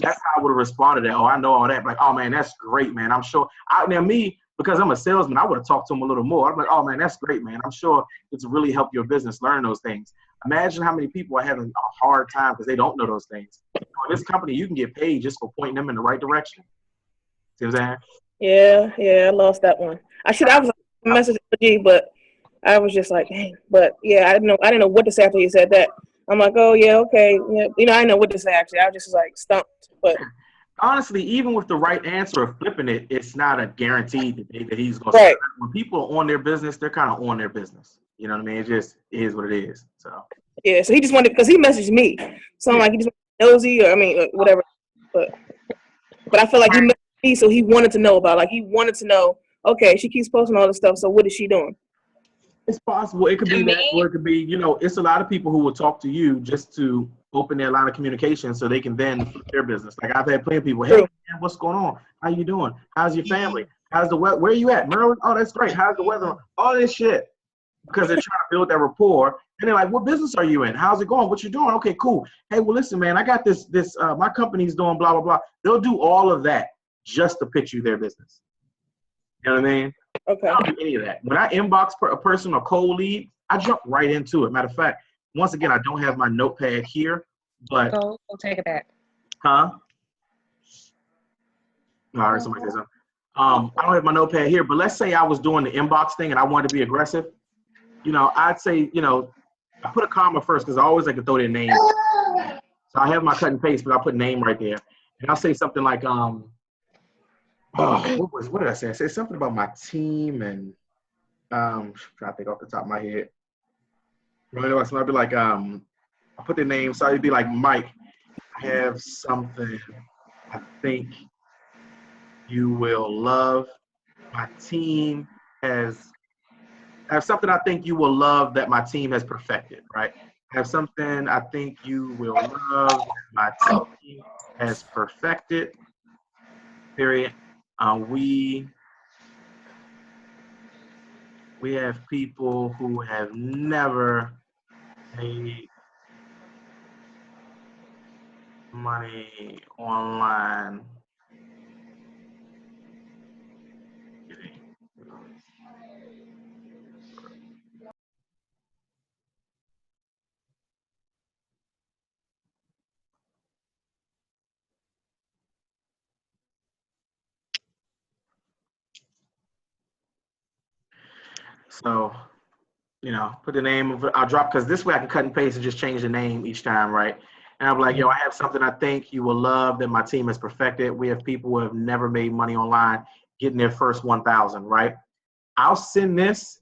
that's how I would have responded to that. Oh, I know all that. Like, oh, man, that's great, man. I'm sure. Now, me, because I'm a salesman, I would have talked to him a little more. I'm like, oh, man, that's great, man. I'm sure it's really helped your business learn those things. Imagine how many people are having a hard time because they don't know those things. In this company, you can get paid just for pointing them in the right direction. See what I'm saying? Yeah, I lost that one. I was a message to G, but I was just like, dang. But yeah, I didn't know what to say after he said that. I'm like, oh yeah, okay. Yeah. You know, I didn't know what to say actually. I was just like stumped. But honestly, even with the right answer of flipping it, it's not a guaranteed that he's going to say. When people are on their business, they're kind of on their business. You know what I mean? It just is what it is. So yeah, so he just wanted, because he messaged me. So I'm like, he just nosy, or I mean, whatever. But I feel like he messaged me, so he wanted to know about it. Like, he wanted to know, okay, she keeps posting all this stuff, so what is she doing? It's possible. It could be that, or it could be, it's a lot of people who will talk to you just to open their line of communication so they can then flip their business. Like I've had plenty of people, hey, man, what's going on? How you doing? How's your family? How's the weather? Where are you at? Maryland? Oh, that's great. How's the weather? All this shit. Because they're trying to build that rapport. And they're like, what business are you in? How's it going? What you doing? Okay, cool. Hey, well, listen, man, I got this, my company's doing blah, blah, blah. They'll do all of that just to pitch you their business. You know what I mean? Okay. I don't do any of that. When I inbox a person or cold lead, I jump right into it. Matter of fact, once again, I don't have my notepad here, but. Go take it back. Huh? No, I heard somebody say something. I don't have my notepad here, but let's say I was doing the inbox thing and I wanted to be aggressive. I'd say, I put a comma first because I always like to throw their name. So I have my cut and paste, but I'll put name right there. And I'll say something like, what did I say? I said something about my team and trying to think off the top of my head. So I'd be like, I'll put their name. So it'd be like, Mike, I have something I think you will love. My team I have something I think you will love that my team has perfected, right? I have something I think you will love that my team has perfected, period. We have people who have never made money online. So, put the name of it. I'll drop, because this way I can cut and paste and just change the name each time, right? And I'm like, I have something I think you will love that my team has perfected. We have people who have never made money online getting their first 1,000, right? I'll send this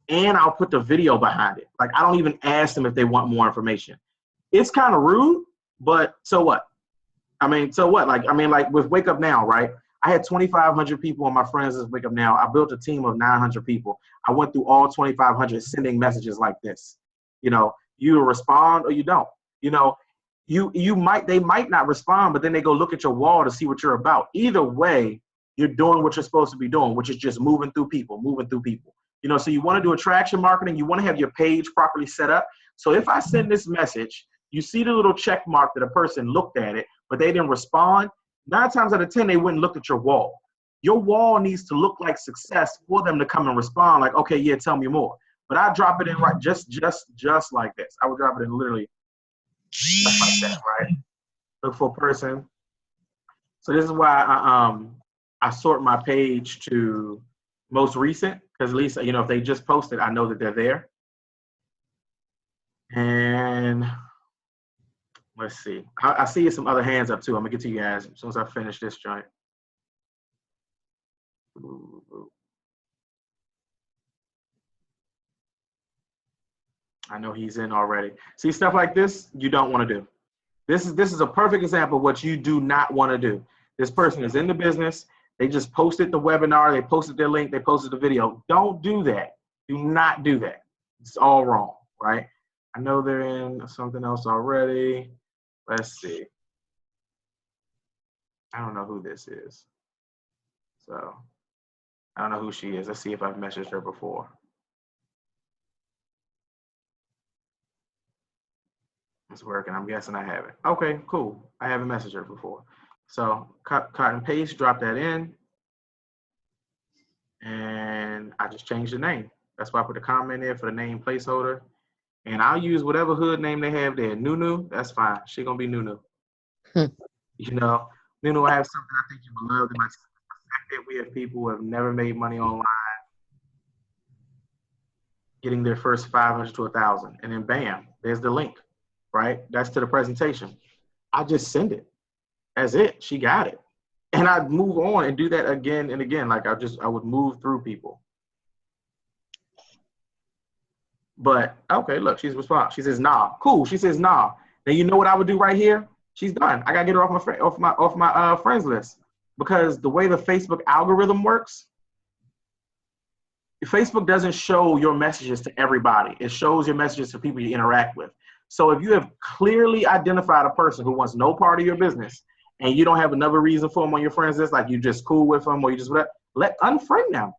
and I'll put the video behind it. Like, I don't even ask them if they want more information. It's kind of rude, but so what? So what? Like with Wake Up Now, right? I had 2,500 people on my friends as Wake Up Now. I built a team of 900 people. I went through all 2,500 sending messages like this. You respond or you don't. They might not respond, but then they go look at your wall to see what you're about. Either way, you're doing what you're supposed to be doing, which is just moving through people. So you want to do attraction marketing. You want to have your page properly set up. So if I send this message, you see the little check mark that a person looked at it, but they didn't respond. 9 times out of 10, they wouldn't look at your wall. Your wall needs to look like success for them to come and respond like, okay, yeah, tell me more. But I drop it in right just like this. I would drop it in literally just like that, right? Look for a person. So this is why I sort my page to most recent, because at least, if they just posted, I know that they're there. And let's see. I see some other hands up too. I'm gonna get to you guys as soon as I finish this joint. I know he's in already. See, stuff like this, you don't want to do. This is a perfect example of what you do not want to do. This person is in the business. They just posted the webinar. They posted their link. They posted the video. Don't do that. Do not do that. It's all wrong, right? I know they're in something else already. Let's see. I don't know who this is. So I don't know who she is. Let's see if I've messaged her before. It's working. I'm guessing I haven't. Okay, cool. I haven't messaged her before. So cut and paste, drop that in. And I just changed the name. That's why I put the comment there for the name placeholder. And I'll use whatever hood name they have there. Nunu, that's fine. She gonna be Nunu. Nunu, I have something I think you would love. We have people who have never made money online getting their first 500 to 1,000. And then bam, there's the link, right? That's to the presentation. I just send it. That's it. She got it. And I'd move on and do that again and again. Like I would move through people. But okay, look, she's responding. She says, nah. Cool. She says, nah. Then you know what I would do right here? She's done. I gotta get her off my friends list, because the way the Facebook algorithm works, Facebook doesn't show your messages to everybody. It shows your messages to people you interact with. So if you have clearly identified a person who wants no part of your business and you don't have another reason for them on your friends list, like you just cool with them or you just whatever, unfriend them.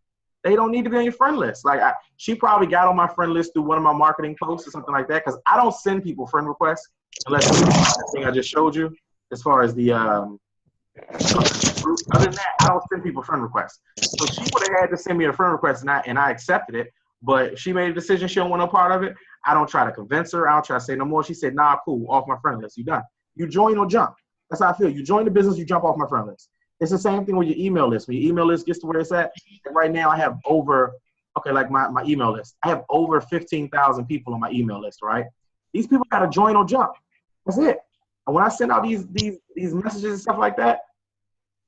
They don't need to be on your friend list. Like she probably got on my friend list through one of my marketing posts or something like that, because I don't send people friend requests unless it's the thing I just showed you as far as the group. Other than that, I don't send people friend requests. So she would have had to send me a friend request and I accepted it, but she made a decision she don't want no part of it. I don't try to convince her. I don't try to say no more. She said, nah, cool, off my friend list. You done. You join or jump. That's how I feel. You join the business, you jump off my friend list. It's the same thing with your email list. When your email list gets to where it's at, and right now I have over, like my email list. I have over 15,000 people on my email list, right? These people got to join or jump. That's it. And when I send out these messages and stuff like that,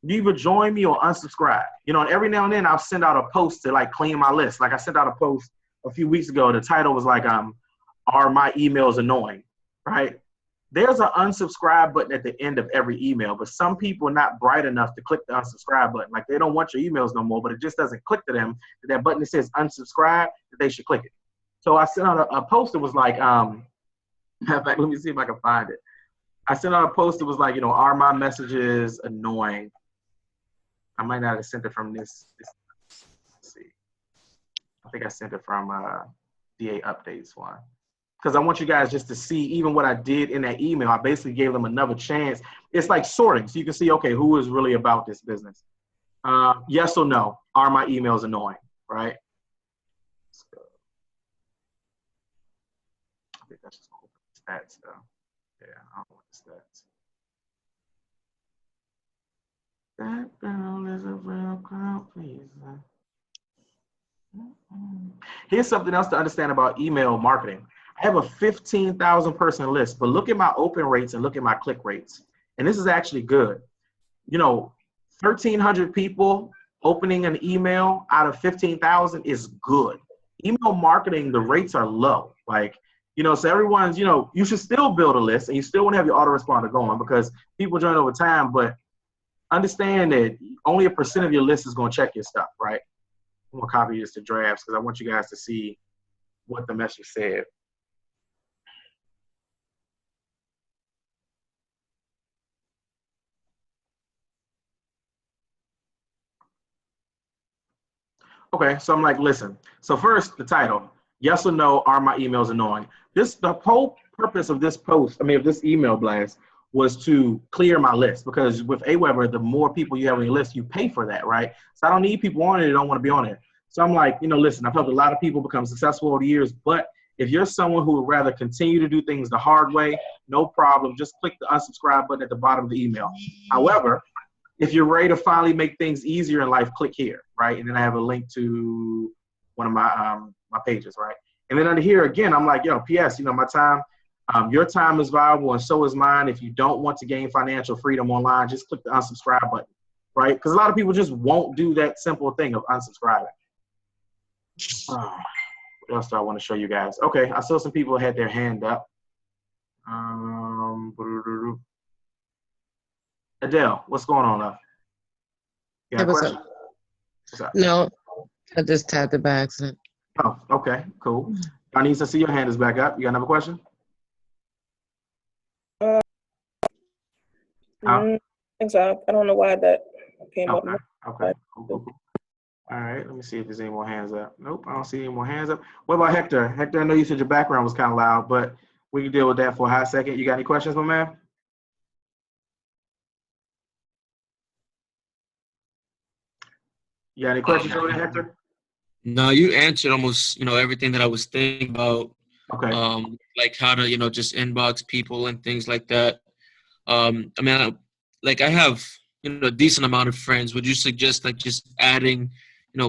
you either join me or unsubscribe. You know, and every now and then I'll send out a post to like clean my list. Like I sent out a post a few weeks ago. The title was like, are my emails annoying, right? There's an unsubscribe button at the end of every email, but some people are not bright enough to click the unsubscribe button. Like they don't want your emails no more, but it just doesn't click to them. That button that says unsubscribe, that they should click it. So I sent out a post that was like, in fact, let me see if I can find it. I sent out a post that was like, are my messages annoying? I might not have sent it from this. Let's see. I think I sent it from DA Updates one. Because I want you guys just to see even what I did in that email. I basically gave them another chance. It's like sorting. So you can see, okay, who is really about this business? Yes or no? Are my emails annoying? Right? So, I think that's just stats though. Yeah, I don't want the stats. That girl is a real crowd pleaser. Here's something else to understand about email marketing. I have a 15,000 person list, but look at my open rates and look at my click rates. And this is actually good. 1,300 people opening an email out of 15,000 is good. Email marketing, the rates are low. Like, so everyone's, you should still build a list and you still want to have your autoresponder going because people join over time, but understand that only 1% of your list is going to check your stuff, right? I'm going to copy this to drafts because I want you guys to see what the message said. Okay, so I'm like, listen. So first, the title, yes or no, are my emails annoying? The whole purpose of this post, of this email blast was to clear my list because with Aweber, the more people you have on your list, you pay for that, right? So I don't need people on it that don't want to be on it. So I'm like, listen, I've helped a lot of people become successful over the years, but if you're someone who would rather continue to do things the hard way, no problem. Just click the unsubscribe button at the bottom of the email. However, if you're ready to finally make things easier in life, click here, right? And then I have a link to one of my my pages, right? And then under here, again, I'm like, P.S., my time, your time is valuable and so is mine. If you don't want to gain financial freedom online, just click the unsubscribe button, right? Because a lot of people just won't do that simple thing of unsubscribing. What else do I want to show you guys? Okay, I saw some people had their hand up. Adele, what's going on, love? You got a question? What's up? No, I just tapped it by accident. Oh, okay, cool. Anissa, I see your hand is back up. You got another question? I think so. I don't know why that came up. Okay, cool. All right, let me see if there's any more hands up. Nope, I don't see any more hands up. What about Hector? Hector, I know you said your background was kind of loud, but we can deal with that for a hot second. You got any questions, my man? You got any questions over there, Hector? No, you answered almost, everything that I was thinking about. Okay. Like how to, just inbox people and things like that. I have, a decent amount of friends. Would you suggest like just adding,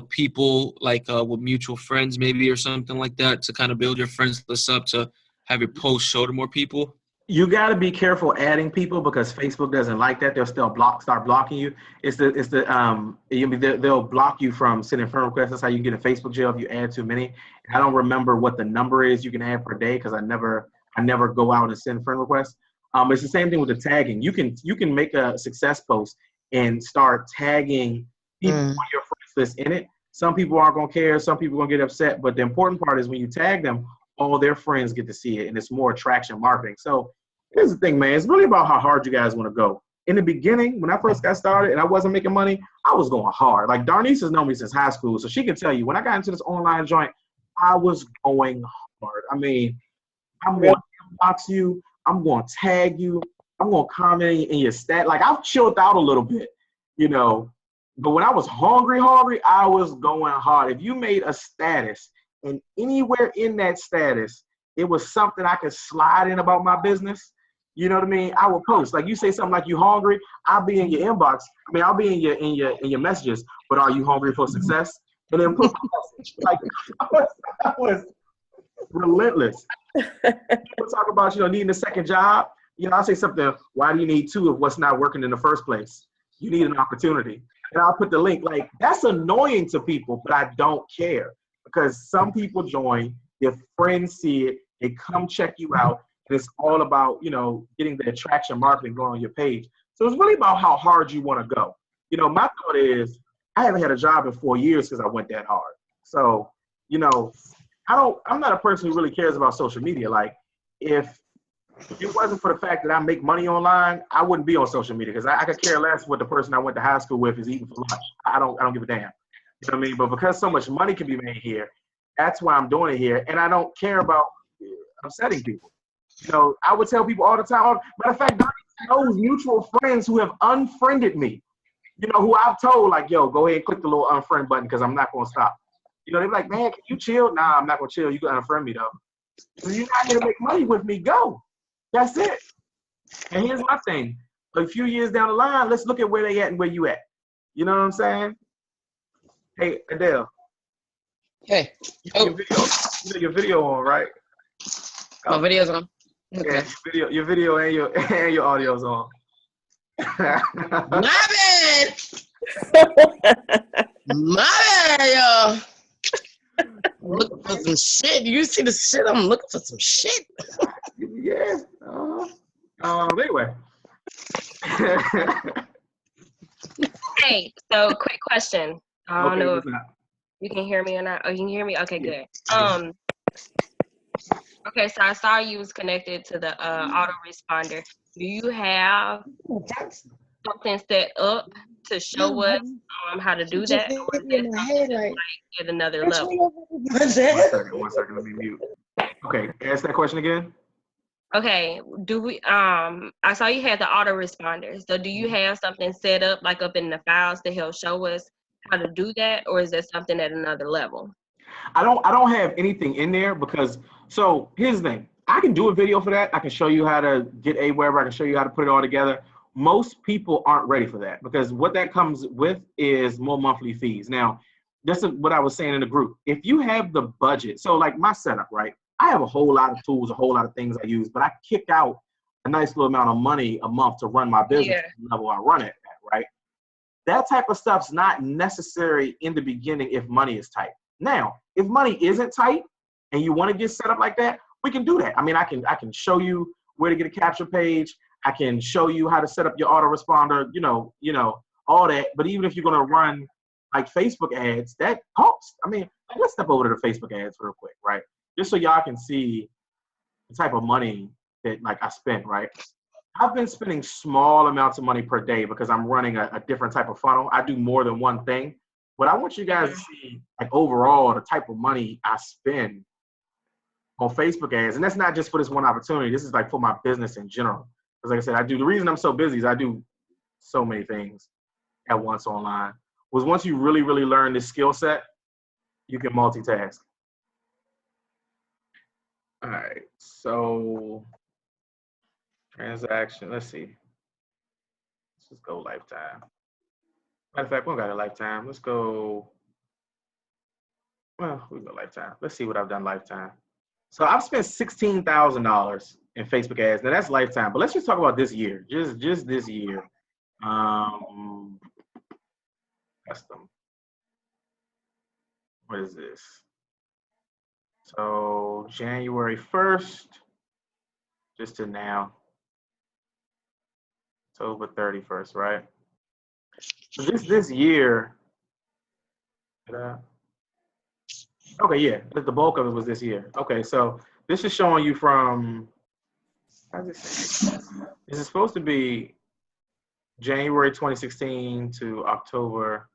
people like with mutual friends maybe or something like that to kind of build your friends list up to have your posts show to more people? You got to be careful adding people because Facebook doesn't like that. They'll still start blocking you. They'll block you from sending friend requests. That's how you get in Facebook jail if you add too many. I don't remember what the number is you can add per day because I never go out and send friend requests. It's the same thing with the tagging. You can make a success post and start tagging people on your friends list in it. Some people aren't going to care. Some people are going to get upset. But the important part is when you tag them, all their friends get to see it, and it's more attraction marketing. So here's the thing, man. It's really about how hard you guys want to go. In the beginning, when I first got started and I wasn't making money, I was going hard. Like Darnice has known me since high school, so she can tell you when I got into this online joint, I was going hard. I mean, I'm going to inbox you. I'm going to tag you. I'm going to comment in your stat. Like I've chilled out a little bit, you know. But when I was hungry, I was going hard. If you made a status and anywhere in that status, it was something I could slide in about my business. You know what I mean? I would post. Like you say something like you hungry, I'll be in your inbox. I mean, I'll be in your messages, but are you hungry for success? And then put my message. Like I was relentless. People talk about, needing a second job. I'll say something, why do you need two if what's not working in the first place? You need an opportunity. And I'll put the link. Like, that's annoying to people, but I don't care. Because some people join, their friends see it, they come check you out, and it's all about, getting the attraction marketing going on your page. So it's really about how hard you want to go. My thought is, I haven't had a job in 4 years because I went that hard. So, I'm not a person who really cares about social media. Like, if it wasn't for the fact that I make money online, I wouldn't be on social media because I could care less what the person I went to high school with is eating for lunch. I don't give a damn. You know what I mean? But because so much money can be made here, that's why I'm doing it here. And I don't care about upsetting people. I would tell people all the time. Matter of fact, those mutual friends who have unfriended me, who I've told, like, yo, go ahead and click the little unfriend button because I'm not going to stop. They're like, man, can you chill? Nah, I'm not going to chill. You can unfriend me, though. If you're not going to make money with me, go. That's it. And here's my thing. A few years down the line, let's look at where they at and where you at. You know what I'm saying? Hey, Adele. Hey. Your video on, right? My video's on. Okay. Yeah, your video and your audio's on. My bad. My bad, y'all. I'm looking for some shit. You see the shit? I'm looking for some shit. Yeah. Anyway. Hey, so quick question. I don't know if what's up? you can hear me or not. Oh, you can hear me? Okay, good. Okay, so I saw you was connected to the autoresponder. Do you have something set up to show us how to do that? Or is that something like at another level? 1 second. Let me mute. Okay, ask that question again. Okay, do we I saw you had the autoresponders. So do you have something set up like up in the files to help show us how to do that, or is that something at another level? I don't have anything in there because, so here's the thing. I can do a video for that. I can show you how to get wherever. I can show you how to put it all together. Most people aren't ready for that because what that comes with is more monthly fees. Now, this is what I was saying in the group. If you have the budget, so like my setup, right? I have a whole lot of tools, a whole lot of things I use, but I kick out a nice little amount of money a month to run my business at the level I run it at, right? That type of stuff's not necessary in the beginning if money is tight. Now, if money isn't tight and you want to get set up like that, we can do that. I mean, I can show you where to get a capture page. I can show you how to set up your autoresponder, all that. But even if you're going to run like Facebook ads, that costs. I mean, let's step over to the Facebook ads real quick, right? Just so y'all can see the type of money that like I spend, right? I've been spending small amounts of money per day because I'm running a different type of funnel. I do more than one thing. But I want you guys to see, like, overall, the type of money I spend on Facebook ads. And that's not just for this one opportunity. This is, like, for my business in general. Because, like I said, the reason I'm so busy is I do so many things at once online. Was once you really, really learn this skill set, you can multitask. All right. So, transaction. Let's see. Let's just go lifetime. Matter of fact, we don't got a lifetime. Let's go. Well, we go lifetime. Let's see what I've done lifetime. So I've spent $16,000 in Facebook ads. Now that's lifetime, but let's just talk about this year. Just this year. Custom. What is this? So January 1st, just to now. October 31st, right? So this year, Okay, yeah, the bulk of it was this year. Okay, so this is showing you from, how's it say? This is supposed to be January 2016 to October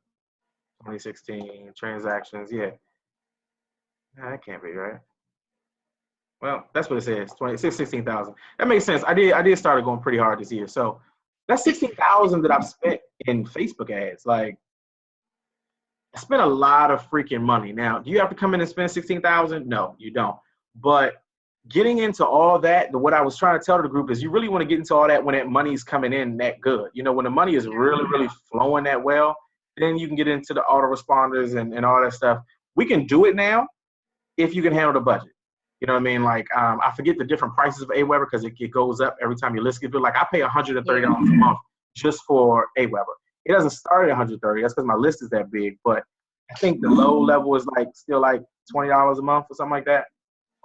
2016 transactions. Yeah, nah, that can't be right. Well, that's what it says. 16,000. That makes sense. I did start going pretty hard this year. So that's 16,000 that I've spent in Facebook ads. Like, I spent a lot of freaking money. Now, do you have to come in and spend 16,000? No, you don't. But getting into all that, what I was trying to tell the group is you really want to get into all that when that money's coming in that good. You know, when the money is really, really flowing that well, then you can get into the autoresponders and all that stuff. We can do it now if you can handle the budget. You know what I mean? Like, I forget the different prices of AWeber because it goes up every time you list it. Like, I pay $130 a month just for AWeber. It doesn't start at $130. That's because my list is that big. But I think the low level is like still like $20 a month or something like that.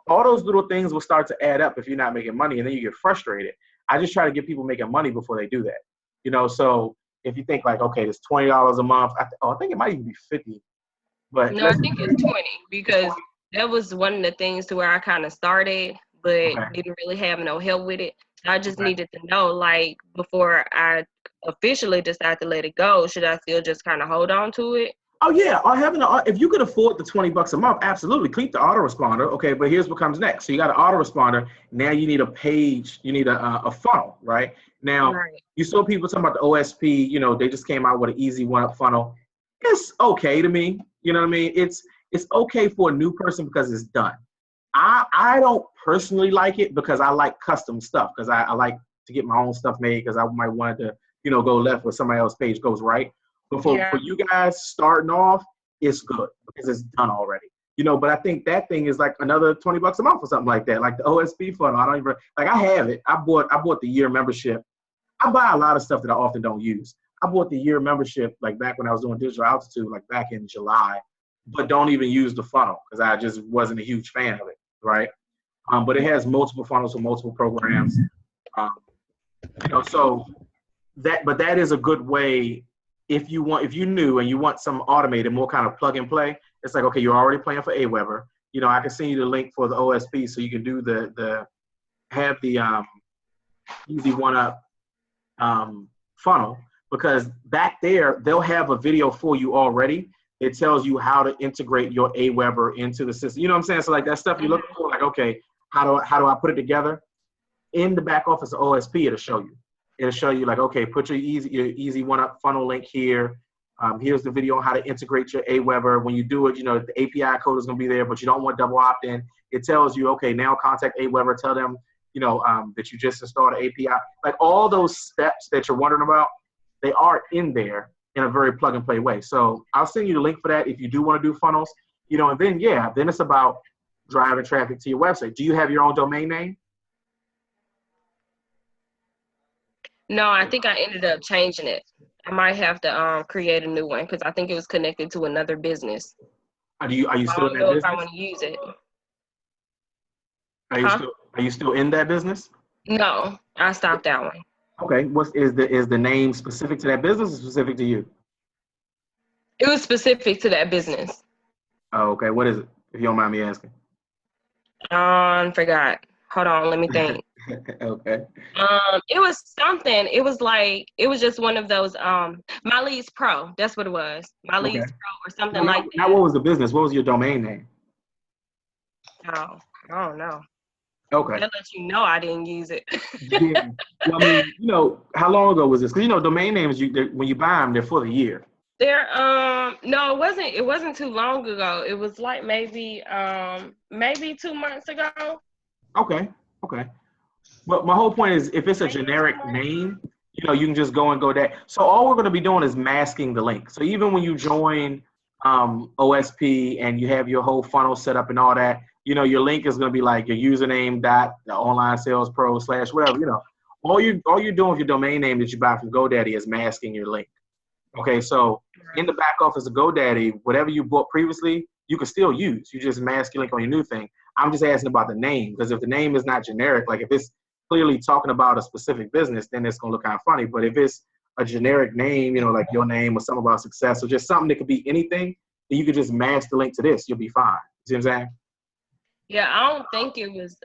All those little things will start to add up if you're not making money, and then you get frustrated. I just try to get people making money before they do that. You know, so if you think like, okay, it's $20 a month. I think it might even be $50. But No, I think it's 20 because that was one of the things to where I kind of started, but didn't really have no help with it. So I just needed to know, like, before I officially decide to let it go, should I still just kind of hold on to it? Oh yeah, if you could afford the $20 a month, absolutely keep the autoresponder. Okay, but here's what comes next. So you got an autoresponder. Now you need a page. You need a funnel, right? Now you saw people talking about the OSP. You know, they just came out with an easy one-up funnel. It's okay to me. You know what I mean? It's okay for a new person because it's done. I don't personally like it because I like custom stuff because I like to get my own stuff made because I might want to, you know, go left where somebody else's page goes right. But for you guys starting off, it's good because it's done already. You know, but I think that thing is like another $20 a month or something like that. Like the OSP funnel, I don't even like. I have it. I bought the year membership. I buy a lot of stuff that I often don't use. I bought the year membership like back when I was doing digital altitude, like back in July, but don't even use the funnel because I just wasn't a huge fan of it, right? But it has multiple funnels for multiple programs. You know, so that is a good way. If you knew and you want some automated, more kind of plug and play, it's like, okay, you're already playing for AWeber. You know, I can send you the link for the OSP so you can do the easy one-up funnel, because back there, they'll have a video for you already. It tells you how to integrate your AWeber into the system. You know what I'm saying? So like that stuff you're looking for, like, okay, how do I put it together? In the back office of OSP, it'll show you. It'll show you like, okay, put your easy one-up funnel link here. Here's the video on how to integrate your AWeber. When you do it, you know, the API code is going to be there, but you don't want double opt-in. It tells you, okay, now contact AWeber. Tell them, you know, that you just installed an API. Like all those steps that you're wondering about, they are in there in a very plug-and-play way. So I'll send you the link for that if you do want to do funnels. You know, and then it's about driving traffic to your website. Do you have your own domain name? No, I think I ended up changing it. I might have to create a new one because I think it was connected to another business. Are you still in that business? I don't know if I want to use it. Are you still in that business? No, I stopped that one. Okay. Is the name specific to that business or specific to you? It was specific to that business. Oh, okay. What is it, if you don't mind me asking? Forgot. Hold on, let me think. Okay. It was something. It was just one of those. My Leads Pro. That's what it was. My Leads Pro or something like that. Now, what was the business? What was your domain name? Oh, I don't know. Okay. That lets you know I didn't use it. Yeah. Well, I mean, you know, how long ago was this? Because you know, domain names, when you buy them, they're for the year. No, it wasn't too long ago. It was like maybe 2 months ago. Okay. But my whole point is, if it's a generic name, you know, you can just go and go that. So all we're going to be doing is masking the link. So even when you join OSP and you have your whole funnel set up and all that, you know, your link is going to be like your username the online sales pro / whatever. You know, all you're doing with your domain name that you buy from GoDaddy is masking your link. Okay, so in the back office of GoDaddy, whatever you bought previously, you can still use. You just mask your link on your new thing. I'm just asking about the name, because if the name is not generic, like if it's clearly talking about a specific business, then it's going to look kind of funny. But if it's a generic name, you know, like your name or something about success or just something that could be anything, then you could just mask the link to this. You'll be fine. See what I'm saying? Yeah, I don't think it was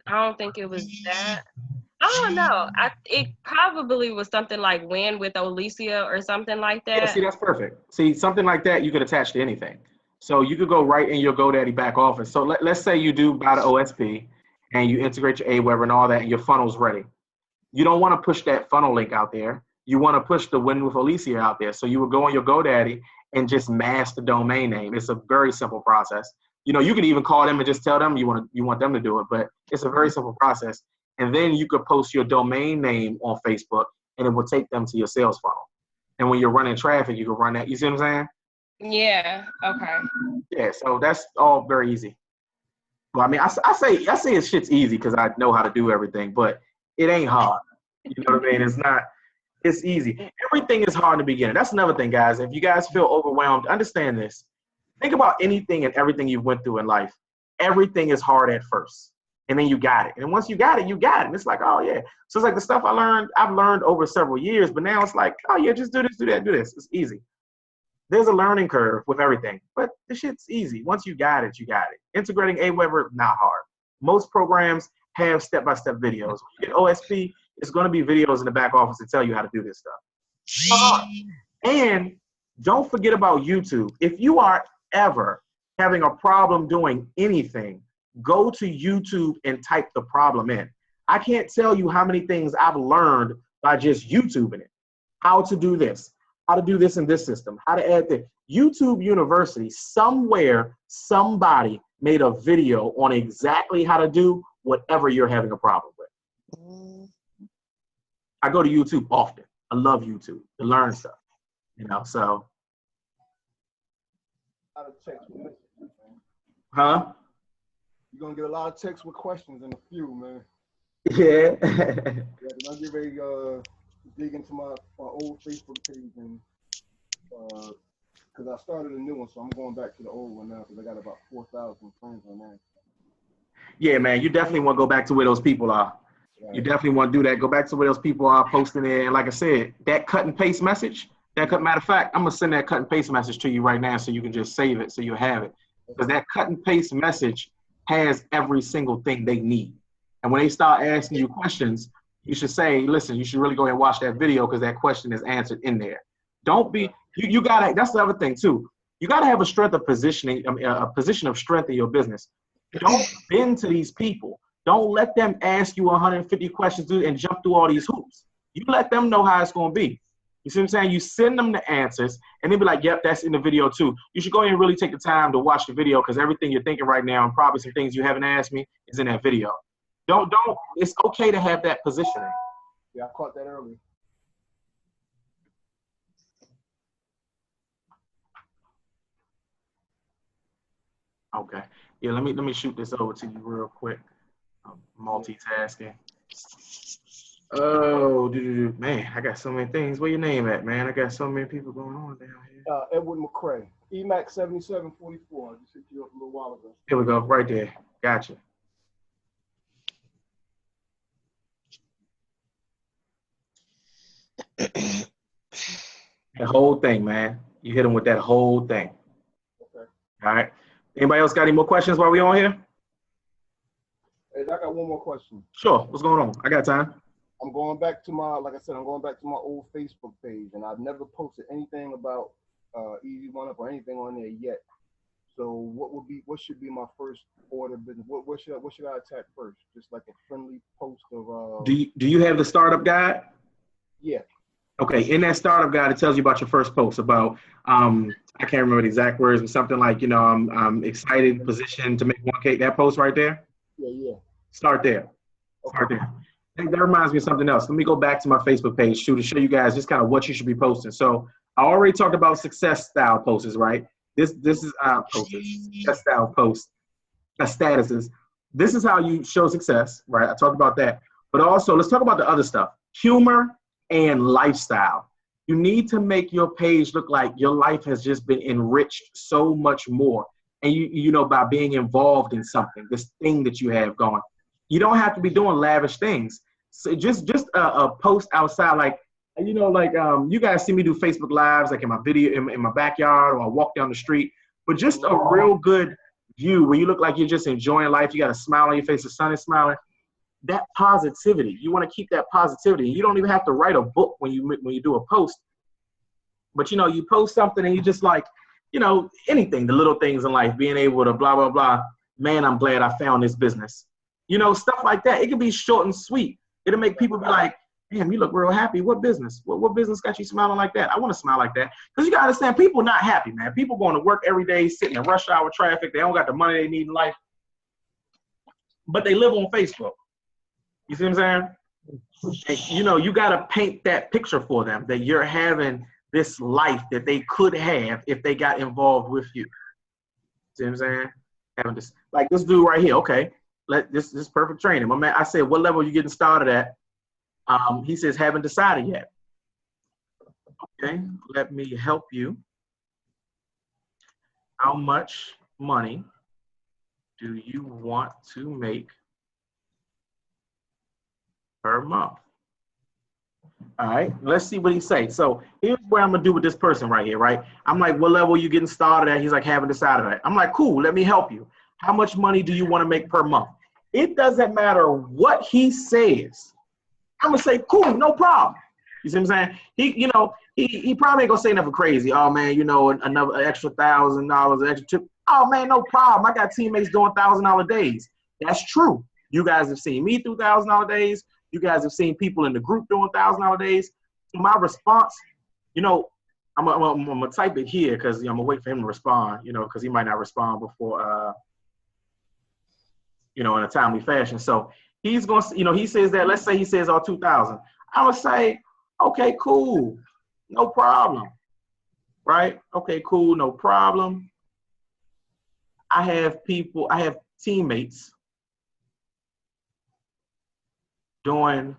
that. I don't know. It probably was something like Win with Alicia or something like Yeah, that. see, that's perfect. See, something like that you could attach to anything. So you could go right in your GoDaddy back office. So let's say you do buy the OSP and you integrate your Aweber and all that, and your funnel's ready. You don't want to push that funnel link out there. You want to push the Win with Alicia out there. So you would go on your GoDaddy and just mask the domain name. It's a very simple process. You know, you could even call them and just tell them you want them to do it, but it's a very simple process. And then you could post your domain name on Facebook, and it will take them to your sales funnel. And when you're running traffic, you can run that. You see what I'm saying? Yeah. Okay. Yeah. So that's all very easy. Well, I mean, I say it's shit's easy because I know how to do everything, but it ain't hard. You know what I mean? It's not. It's easy. Everything is hard in the beginning. That's another thing, guys. If you guys feel overwhelmed, understand this. Think about anything and everything you went through in life. Everything is hard at first, and then you got it. And once you got it, you got it. And it's like, oh yeah. So it's like the stuff I've learned over several years, but now it's like, oh yeah, just do this, do that, do this. It's easy. There's a learning curve with everything, but the shit's easy. Once you got it, you got it. Integrating Aweber, not hard. Most programs have step-by-step videos. When you get OSP, it's going to be videos in the back office to tell you how to do this stuff. And don't forget about YouTube. If you are ever having a problem doing anything, go to YouTube and type the problem in. I can't tell you how many things I've learned by just YouTubing it. How to do this, how to do this in this system, how to add this. YouTube University, somewhere, somebody made a video on exactly how to do whatever you're having a problem with. I go to YouTube often. I love YouTube to learn stuff, you know, so. A lot of text with messages, man. Huh? You're gonna get a lot of texts with questions in a few, man. Yeah. Yeah, 'cause I'm getting ready to dig into my old Facebook page and because I started a new one, so I'm going back to the old one now because I got about 4,000 friends on there. Yeah, man, you definitely want to go back to where those people are. Right. You definitely want to do that. Go back to where those people are posting there. And like I said, that cut and paste message, matter of fact, I'm going to send that cut and paste message to you right now so you can just save it so you have it. Because that cut and paste message has every single thing they need. And when they start asking you questions, you should say, listen, you should really go ahead and watch that video because that question is answered in there. Don't be, you got to, that's the other thing too. You got to have a strength of positioning, a position of strength in your business. Don't bend to these people. Don't let them ask you 150 questions and jump through all these hoops. You let them know how it's going to be. You see what I'm saying? You send them the answers and they'll be like, yep, that's in the video too. You should go ahead and really take the time to watch the video because everything you're thinking right now and probably some things you haven't asked me is in that video. Don't, it's okay to have that positioning. Yeah, I caught that early. Okay. Yeah, let me shoot this over to you real quick. I'm multitasking. Oh, man, I got so many things. Where your name at, man? I got so many people going on down here. Edward McCrae, EMAC 7744. I just hit you up a little while ago. Here we go, right there. Gotcha. The whole thing, man. You hit them with that whole thing. Okay. All right. Anybody else got any more questions while we on here? Hey, I got one more question. Sure. What's going on? I got time. I'm going back to my, like I said, I'm going back to my old Facebook page, and I've never posted anything about Easy One Up or anything on there yet. So what should be my first order of business? What should I attack first? Just like a friendly post of Do you have the startup guide? Yeah. Okay, in that startup guide, it tells you about your first post about, I can't remember the exact words, but something like, I'm excited, positioned to make 1K, that post right there? Yeah. Start there. Start there. That reminds me of something else. Let me go back to my Facebook page to show you guys just kind of what you should be posting. So I already talked about success style posts, right? This is success style posts, statuses. This is how you show success, right? I talked about that. But also, let's talk about the other stuff. Humor and lifestyle. You need to make your page look like your life has just been enriched so much more. And by being involved in something, this thing that you have going. You don't have to be doing lavish things. So just a post outside, like you guys see me do Facebook Lives, like in my video, in my backyard, or I walk down the street. but just a real good view where you look like you're just enjoying life. You got a smile on your face, the sun is smiling. That positivity, you want to keep that positivity. You don't even have to write a book when you do a post. But, you post something and you just like, anything, the little things in life, being able to blah, blah, blah. Man, I'm glad I found this business. Stuff like that. It can be short and sweet. It'll make people be like, damn, you look real happy. What business? What business got you smiling like that? I want to smile like that. Because you got to understand, people not happy, man. People going to work every day, sitting in rush hour traffic. They don't got the money they need in life. But they live on Facebook. You see what I'm saying? And, you got to paint that picture for them that you're having this life that they could have if they got involved with you. See what I'm saying? Having this, like this dude right here. Okay, this is perfect training. My man, I said, what level are you getting started at? He says, haven't decided yet. Okay, let me help you. How much money do you want to make per month? All right, let's see what he say. So here's what I'm gonna do with this person right here, right? I'm like, what level are you getting started at? He's like, haven't decided that. I'm like, cool, let me help you. How much money do you want to make per month? It doesn't matter what he says. I'm gonna say, cool, no problem. You see what I'm saying? He probably ain't gonna say nothing crazy. Oh man, another extra $1,000, extra tip. Oh man, no problem. I got teammates doing $1,000 days. That's true. You guys have seen me do $1,000 days. You guys have seen people in the group doing $1,000 days. So my response, I'm gonna type it here because I'm gonna wait for him to respond. Because he might not respond before, in a timely fashion. So he's gonna, he says that. Let's say he says, "Oh, 2,000." I'm gonna say, "Okay, cool, no problem." Right? Okay, cool, no problem. I have teammates doing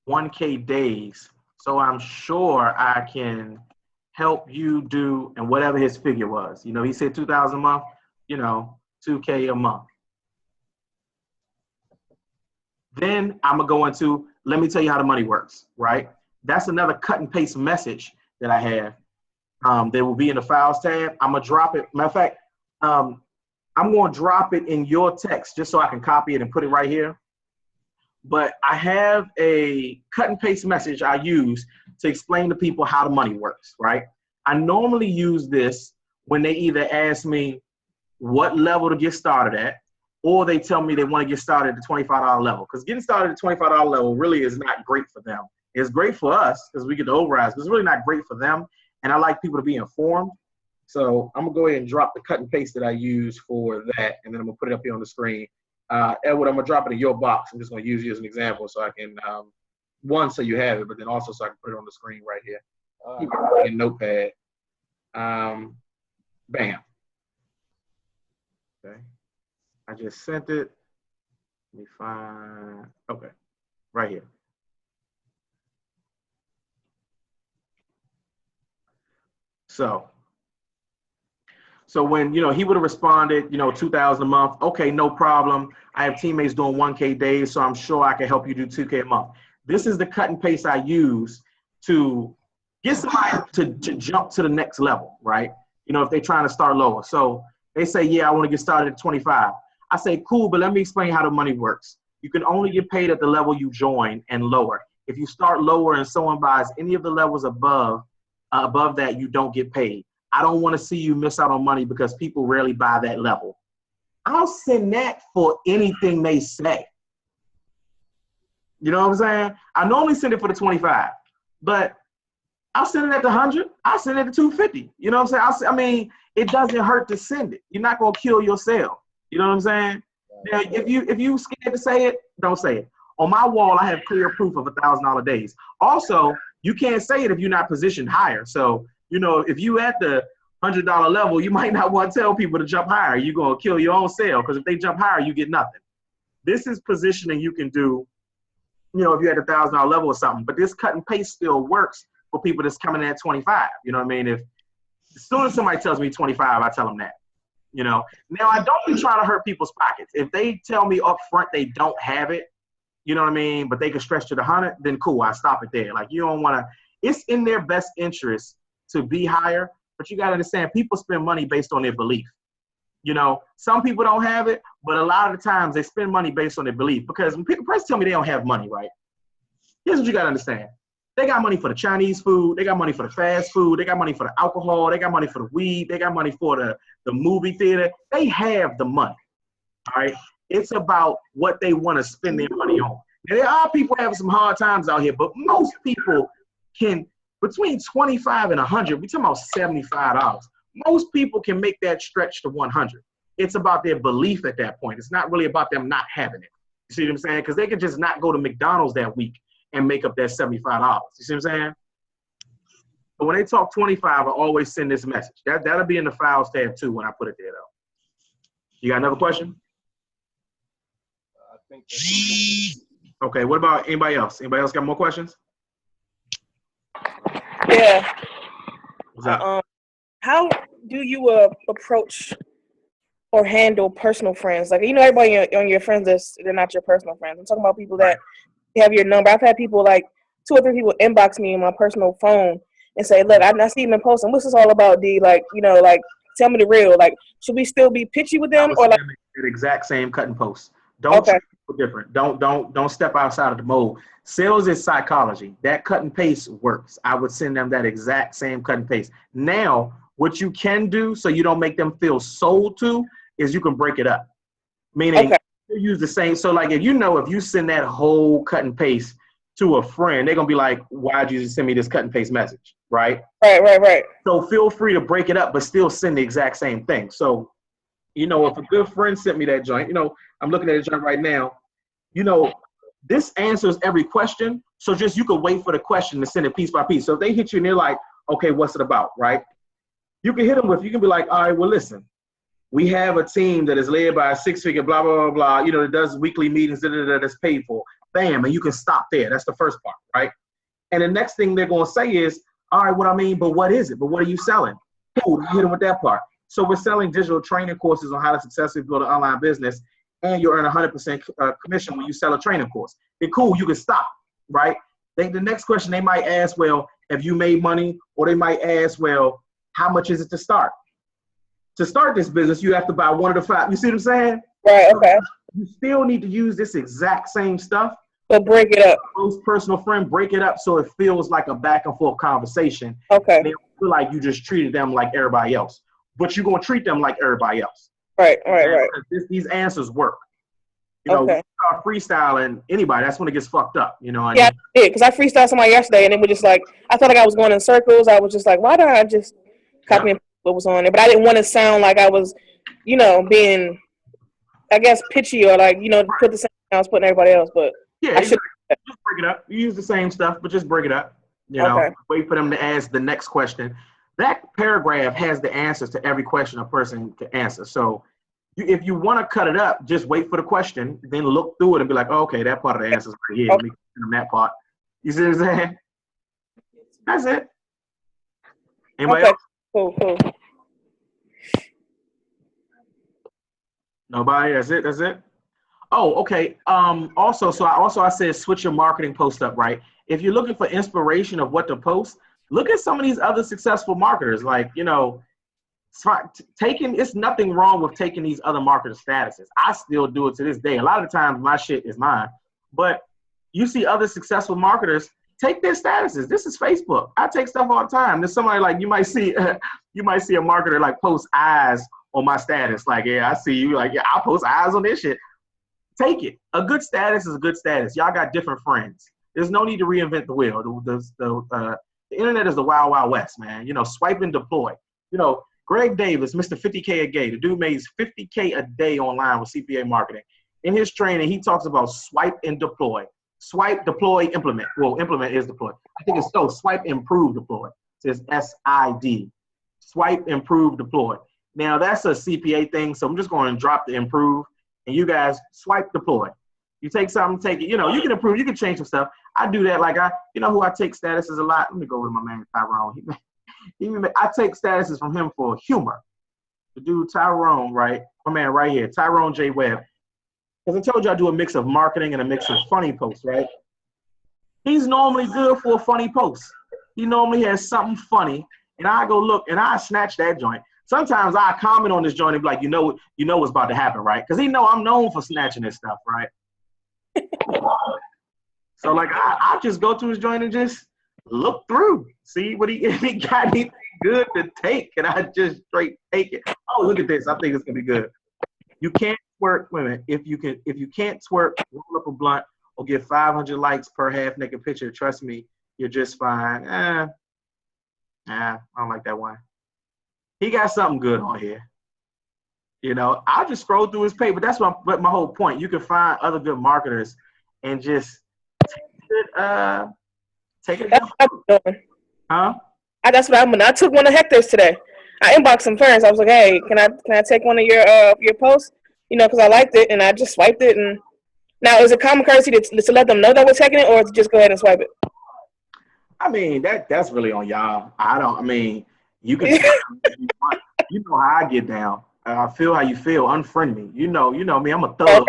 1K days, so I'm sure I can help you do, and whatever his figure was. He said 2,000 a month, 2K a month. Then I'm gonna go into, let me tell you how the money works, right? That's another cut and paste message that I have. That will be in the files tab. I'm gonna drop it. Matter of fact, I'm gonna drop it in your text just so I can copy it and put it right here. But I have a cut and paste message I use to explain to people how the money works, right? I normally use this when they either ask me what level to get started at, or they tell me they want to get started at the $25 level. Because getting started at the $25 level really is not great for them. It's great for us because we get the overrides, but it's really not great for them. And I like people to be informed. So I'm going to go ahead and drop the cut and paste that I use for that, and then I'm going to put it up here on the screen. Edward, I'm going to drop it in your box. I'm just going to use you as an example so I can, one, so you have it, but then also so I can put it on the screen right here. In Notepad. Bam. Okay. I just sent it. Let me find, okay, right here. So when, he would have responded, 2,000 a month. Okay, no problem. I have teammates doing 1K days, so I'm sure I can help you do 2K a month. This is the cut and paste I use to get somebody to jump to the next level, right? If they're trying to start lower. So they say, yeah, I want to get started at 25. I say, cool, but let me explain how the money works. You can only get paid at the level you join and lower. If you start lower and someone buys any of the levels above that, you don't get paid. I don't want to see you miss out on money because people rarely buy that level. I'll send that for anything they say. You know what I'm saying? I normally send it for the 25, but I'll send it at the 100. I'll send it at 250. You know what I'm saying? It doesn't hurt to send it. You're not going to kill yourself. You know what I'm saying? Now, if you scared to say it, don't say it. On my wall, I have clear proof of $1,000 days. Also, you can't say it if you're not positioned higher. So, if you at the $100 level, you might not want to tell people to jump higher. You're going to kill your own sale because if they jump higher, you get nothing. This is positioning you can do, if you're at the $1,000 level or something. But this cut and paste still works for people that's coming in at 25. You know what I mean? As soon as somebody tells me 25, I tell them that. Now I don't be trying to hurt people's pockets. If they tell me up front they don't have it, you know what I mean, but they can stretch to the 100, then cool, I stop it there. Like, you don't want to, it's in their best interest to be higher, but you got to understand people spend money based on their belief. You know, some people don't have it, but a lot of the times they spend money based on their belief. Because when people tell me they don't have money, right? Here's what you got to understand. They got money for the Chinese food. They got money for the fast food. They got money for the alcohol. They got money for the weed. They got money for the movie theater. They have the money, all right? It's about what they want to spend their money on. Now, there are people having some hard times out here, but most people can, between 25 and 100, we're talking about $75. Most people can make that stretch to 100. It's about their belief at that point. It's not really about them not having it. You see what I'm saying? Because they could just not go to McDonald's that week and make up that $75. You see what I'm saying? But when they talk 25, I always send this message. That'll be in the files tab too when I put it there though. You got another question? I think that's Okay, what about anybody else? Anybody else got more questions? Yeah. What's up? How do you approach or handle personal friends? Like, you know, everybody on your friends list, they're not your personal friends. I'm talking about people that have your number. I've had people, like 2 or 3 people inbox me on my personal phone and say, look, I see you been posting. What's this all about, D? Like, you know, like, tell me the real. Like, should we still be pitchy with them? Or like the exact same cut and post. Don't treat people different. Don't step outside of the mold. Sales is psychology. That cut and paste works. I would send them that exact same cut and paste. Now, what you can do so you don't make them feel sold to is you can break it up. Meaning you use the same. So like if you send that whole cut and paste to a friend, they're gonna be like, why'd you just send me this cut and paste message? Right? Right. So feel free to break it up, but still send the exact same thing. So, you know, if a good friend sent me that joint, you know, I'm looking at the joint right now, you know, this answers every question. So just you could wait for the question to send it piece by piece. So if they hit you and they're like, okay, what's it about? Right? You can hit them with, you can be like, all right, well, listen, we have a team that is led by a 6-figure, blah, blah, blah, blah, you know, that does weekly meetings, that's paid for. Bam, and you can stop there. That's the first part, right? And the next thing they're going to say is, all right, what I mean, but what is it? But what are you selling? Cool, hit them with that part. So we're selling digital training courses on how to successfully build an online business, and you earn 100% commission when you sell a training course. Then cool, you can stop, right? The next question they might ask, well, have you made money? Or they might ask, well, how much is it to start? To start this business, you have to buy 1 of the 5. You see what I'm saying? Right, okay. You still need to use this exact same stuff. But break it up. Most personal friend, break it up so it feels like a back and forth conversation. Okay. They don't feel like you just treated them like everybody else. But you're going to treat them like everybody else. Right. These answers work. You know, Okay. start freestyling anybody, that's when it gets fucked up, you know. Yeah, I did, because I freestyled somebody yesterday, and it was just like, I felt like I was going in circles. I was just like, why don't I just copy and paste what was on there? But I didn't want to sound like I was, you know, being, I guess, pitchy or like, you know, put the same thing I was putting everybody else. But yeah, just break it up. You use the same stuff, but just break it up. You know, wait for them to ask the next question. That paragraph has the answers to every question a person can answer. So if you want to cut it up, just wait for the question, then look through it and be like, oh, okay, that part of the answer is right here. Let me send them that part. You see what I'm saying? That's it. Anybody else? Cool. Nobody? That's it? Oh, okay. Also, I said switch your marketing post up, right? If you're looking for inspiration of what to post, look at some of these other successful marketers. Like, you know, it's nothing wrong with taking these other marketer statuses. I still do it to this day. A lot of the times my shit is mine. But you see other successful marketers take their statuses. This is Facebook. I take stuff all the time. There's somebody like, you might see a marketer like post eyes on my status. Like, yeah, I see you. Like, yeah, I'll post eyes on this shit. Take it. A good status is a good status. Y'all got different friends. There's no need to reinvent the wheel. The internet is the wild, wild west, man. You know, swipe and deploy. You know, Greg Davis, Mr. 50K a day. The dude makes $50K a day online with CPA marketing. In his training, he talks about swipe and deploy. Swipe, deploy, implement. Well, implement is deploy. I think it's swipe, improve, deploy. It says SID. Swipe, improve, deploy. Now, that's a CPA thing, so I'm just going to drop the improve, and you guys swipe, deploy. You take something, take it. You know, you can improve, you can change some stuff. I do that. Like, you know who I take statuses a lot? Let me go with my man, Tyrone. I take statuses from him for humor. The dude Tyrone, right? My man right here, Tyrone J. Webb. Because I told you I do a mix of marketing and a mix of funny posts, right? He's normally good for a funny post. He normally has something funny, and I go look, and I snatch that joint. sometimes I comment on this joint and be like, you know what's about to happen, right? Because he know I'm known for snatching this stuff, right? So like I just go to his joint and just look through, see what if he got anything good to take, and I just straight take it. Oh, look at this! I think it's gonna be good. You can't twerk, women. If you can't twerk, roll up a blunt, or get 500 likes per half naked picture. Trust me, you're just fine. I don't like that one. He got something good on here. You know, I'll just scroll through his page, but that's but my whole point. You can find other good marketers and just take it. That's what I'm doing. Huh? That's what I'm doing. I took one of Hector's today. I inboxed some friends. I was like, hey, can I take one of your posts? You know, because I liked it, and I just swiped it. And now, is it common courtesy to let them know that we're taking it, or to just go ahead and swipe it? I mean, that's really on y'all. I mean, you can tell you know how I get down. I feel how you feel. Unfriend me. You know me. I'm a thug.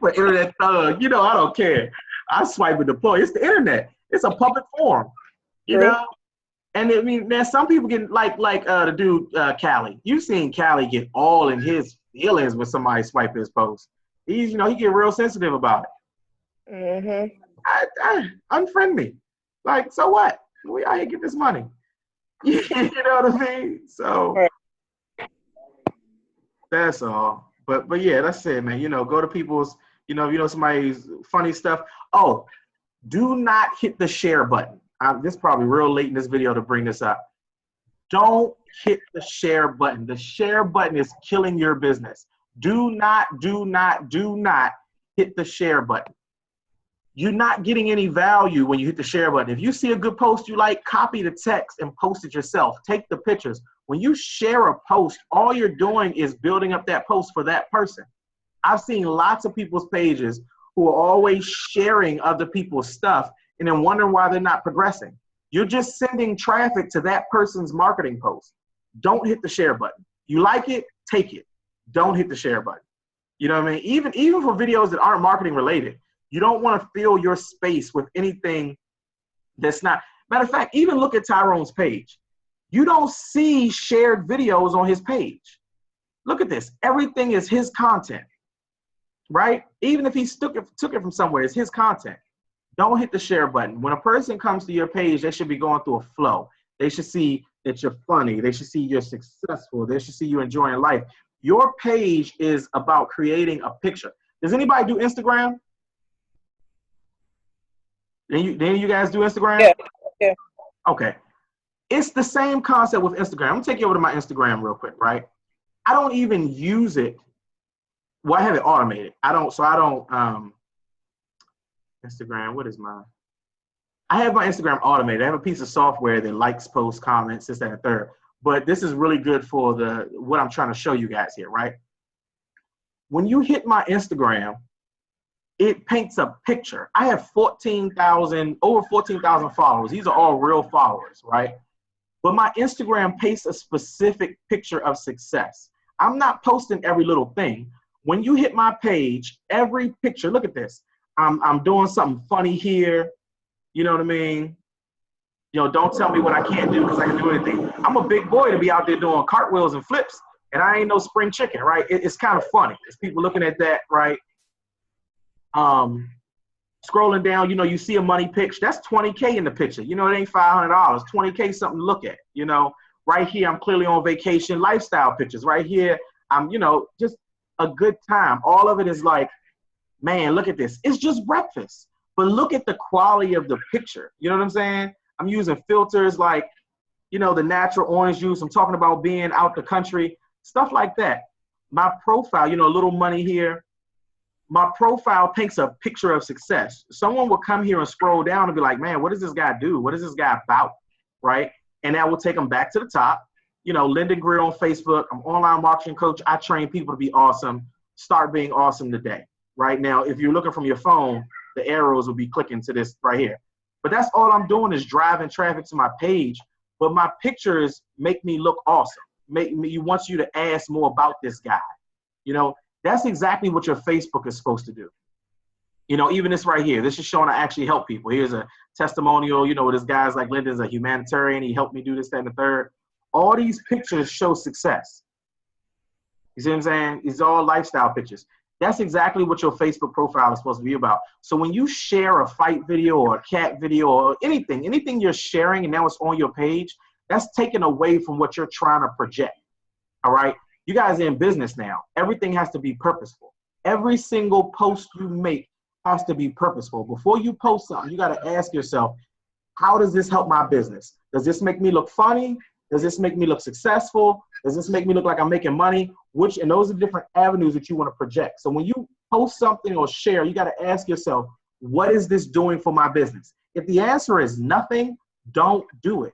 But internet thug. You know, I don't care. I swipe and deploy. It's the internet. It's a public forum. You know? And I mean, now some people get like the dude Callie. You've seen Callie get all in his feelings when somebody swipe his post. He get real sensitive about it. Mm-hmm. I unfriend me. Like, so what? We out here get this money. You know what I mean? So that's all. But yeah, that's it, man. You know, go to people's, somebody's funny stuff. Oh, do not hit the share button. This is probably real late in this video to bring this up. Don't hit the share button. The share button is killing your business. Do not hit the share button. You're not getting any value when you hit the share button. If you see a good post you like, copy the text and post it yourself. Take the pictures. When you share a post, all you're doing is building up that post for that person. I've seen lots of people's pages who are always sharing other people's stuff and then wondering why they're not progressing. You're just sending traffic to that person's marketing post. Don't hit the share button. You like it, take it. Don't hit the share button. You know what I mean? Even for videos that aren't marketing related, you don't want to fill your space with anything that's not. Matter of fact, even look at Tyrone's page. You don't see shared videos on his page. Look at this. Everything is his content, right? Even if he took it from somewhere, it's his content. Don't hit the share button. When a person comes to your page, they should be going through a flow. They should see that you're funny. They should see you're successful. They should see you enjoying life. Your page is about creating a picture. Does anybody do Instagram? Then you guys do Instagram? Yeah. Okay. It's the same concept with Instagram. I'm gonna take you over to my Instagram real quick, right? I don't even use it. Well, I have it automated. I don't Instagram, what is mine? I have my Instagram automated. I have a piece of software that likes, posts, comments, this, that, and third. But this is really good for what I'm trying to show you guys here, right? When you hit my Instagram, it paints a picture. I have over 14,000 followers. These are all real followers, right? But my Instagram paints a specific picture of success. I'm not posting every little thing. When you hit my page, every picture, look at this. I'm doing something funny here. You know what I mean? Don't tell me what I can't do because I can do anything. I'm a big boy to be out there doing cartwheels and flips, and I ain't no spring chicken, right? It's kind of funny. It's people looking at that, right? Scrolling down, you see a money picture. That's 20K in the picture. It ain't $500. 20K something to look at. Right here, I'm clearly on vacation, lifestyle pictures. Right here, I'm, just a good time. All of it is like, man, look at this. It's just breakfast. But look at the quality of the picture. You know what I'm saying? I'm using filters like, the natural orange juice. I'm talking about being out the country, stuff like that. My profile, a little money here. My profile paints a picture of success. Someone will come here and scroll down and be like, man, what does this guy do? What is this guy about? Right? And that will take them back to the top. Lyndon Greer on Facebook. I'm online marketing coach. I train people to be awesome. Start being awesome today. Right now, if you're looking from your phone, the arrows will be clicking to this right here. But that's all I'm doing is driving traffic to my page. But my pictures make me look awesome. Wants you to ask more about this guy. That's exactly what your Facebook is supposed to do. You know, even this right here, this is showing I actually help people. Here's a testimonial, you know, this guy's like Lyndon's a humanitarian. He helped me do this, that, and the third. All these pictures show success. You see what I'm saying? It's all lifestyle pictures. That's exactly what your Facebook profile is supposed to be about. So when you share a fight video or a cat video or anything you're sharing and now it's on your page, that's taken away from what you're trying to project. All right? You guys are in business now. Everything has to be purposeful. Every single post you make has to be purposeful. Before you post something, you got to ask yourself, how does this help my business? Does this make me look funny? Does this make me look successful? Does this make me look like I'm making money? And those are different avenues that you want to project. So when you post something or share, you got to ask yourself, what is this doing for my business? If the answer is nothing, don't do it.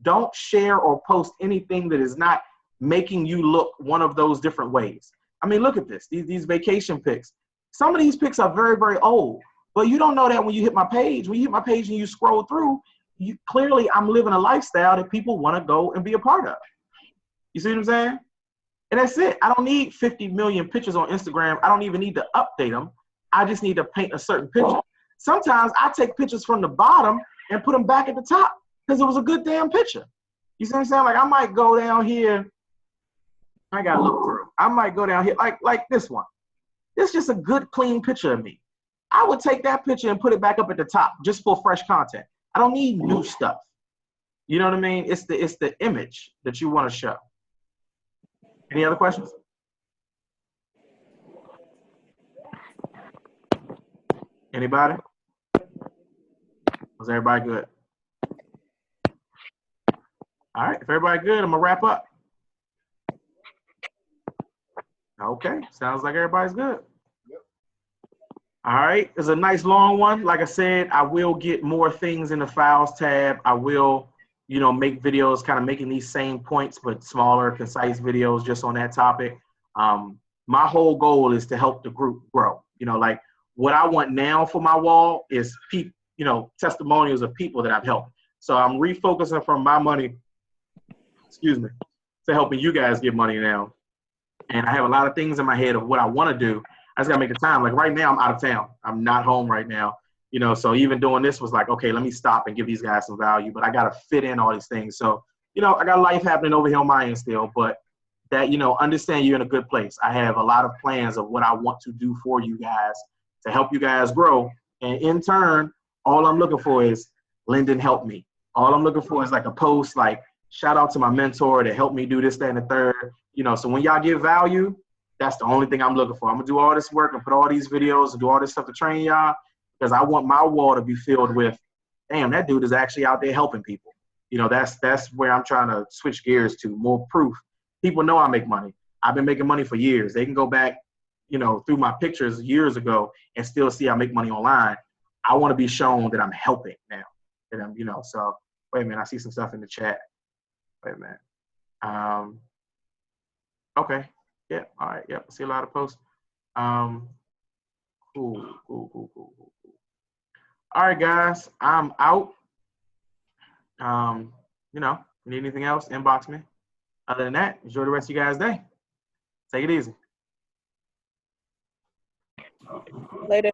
Don't share or post anything that is not making you look one of those different ways. I mean, look at this, these vacation pics. Some of these pics are very, very old, but you don't know that when you hit my page. When you hit my page and you scroll through, clearly I'm living a lifestyle that people want to go and be a part of. You see what I'm saying? And that's it. I don't need 50 million pictures on Instagram. I don't even need to update them. I just need to paint a certain picture. Sometimes I take pictures from the bottom and put them back at the top because it was a good damn picture. You see what I'm saying? Like I might go down here. I got to look through. I might go down here like this one. This is just a good, clean picture of me. I would take that picture and put it back up at the top just for fresh content. I don't need new stuff. You know what I mean? It's the image that you want to show. Any other questions? Anybody? Was everybody good? All right, if everybody good, I'm gonna wrap up. Okay, sounds like everybody's good. Yep. All right, it's a nice long one. Like I said, I will get more things in the files tab. I will, you know, make videos kind of making these same points, but smaller, concise videos just on that topic. My whole goal is to help the group grow. You know, like what I want now for my wall is testimonials of people that I've helped. So I'm refocusing from my money, to helping you guys get money now. And I have a lot of things in my head of what I want to do. I just got to make the time. Like right now, I'm out of town. I'm not home right now. You know, so even doing this was like, okay, let me stop and give these guys some value, but I got to fit in all these things. So, you know, I got life happening over here on my end still, but that, you know, understand you're in a good place. I have a lot of plans of what I want to do for you guys to help you guys grow. And in turn, all I'm looking for is Lyndon help me. All I'm looking for is like a post, like shout out to my mentor that helped me do this, that, and the third. You know, so when y'all give value, that's the only thing I'm looking for. I'm gonna do all this work and put all these videos and do all this stuff to train y'all because I want my wall to be filled with, damn, that dude is actually out there helping people. You know, that's where I'm trying to switch gears to, more proof. People know I make money. I've been making money for years. They can go back, you know, through my pictures years ago and still see I make money online. I want to be shown that I'm helping now. And I'm, you know, so wait a minute, I see some stuff in the chat. Wait a minute. Okay. Yeah. All right. Yep. I see a lot of posts. Cool. All right, guys. I'm out. You know, if you need anything else, inbox me. Other than that, enjoy the rest of you guys' day. Take it easy. Later.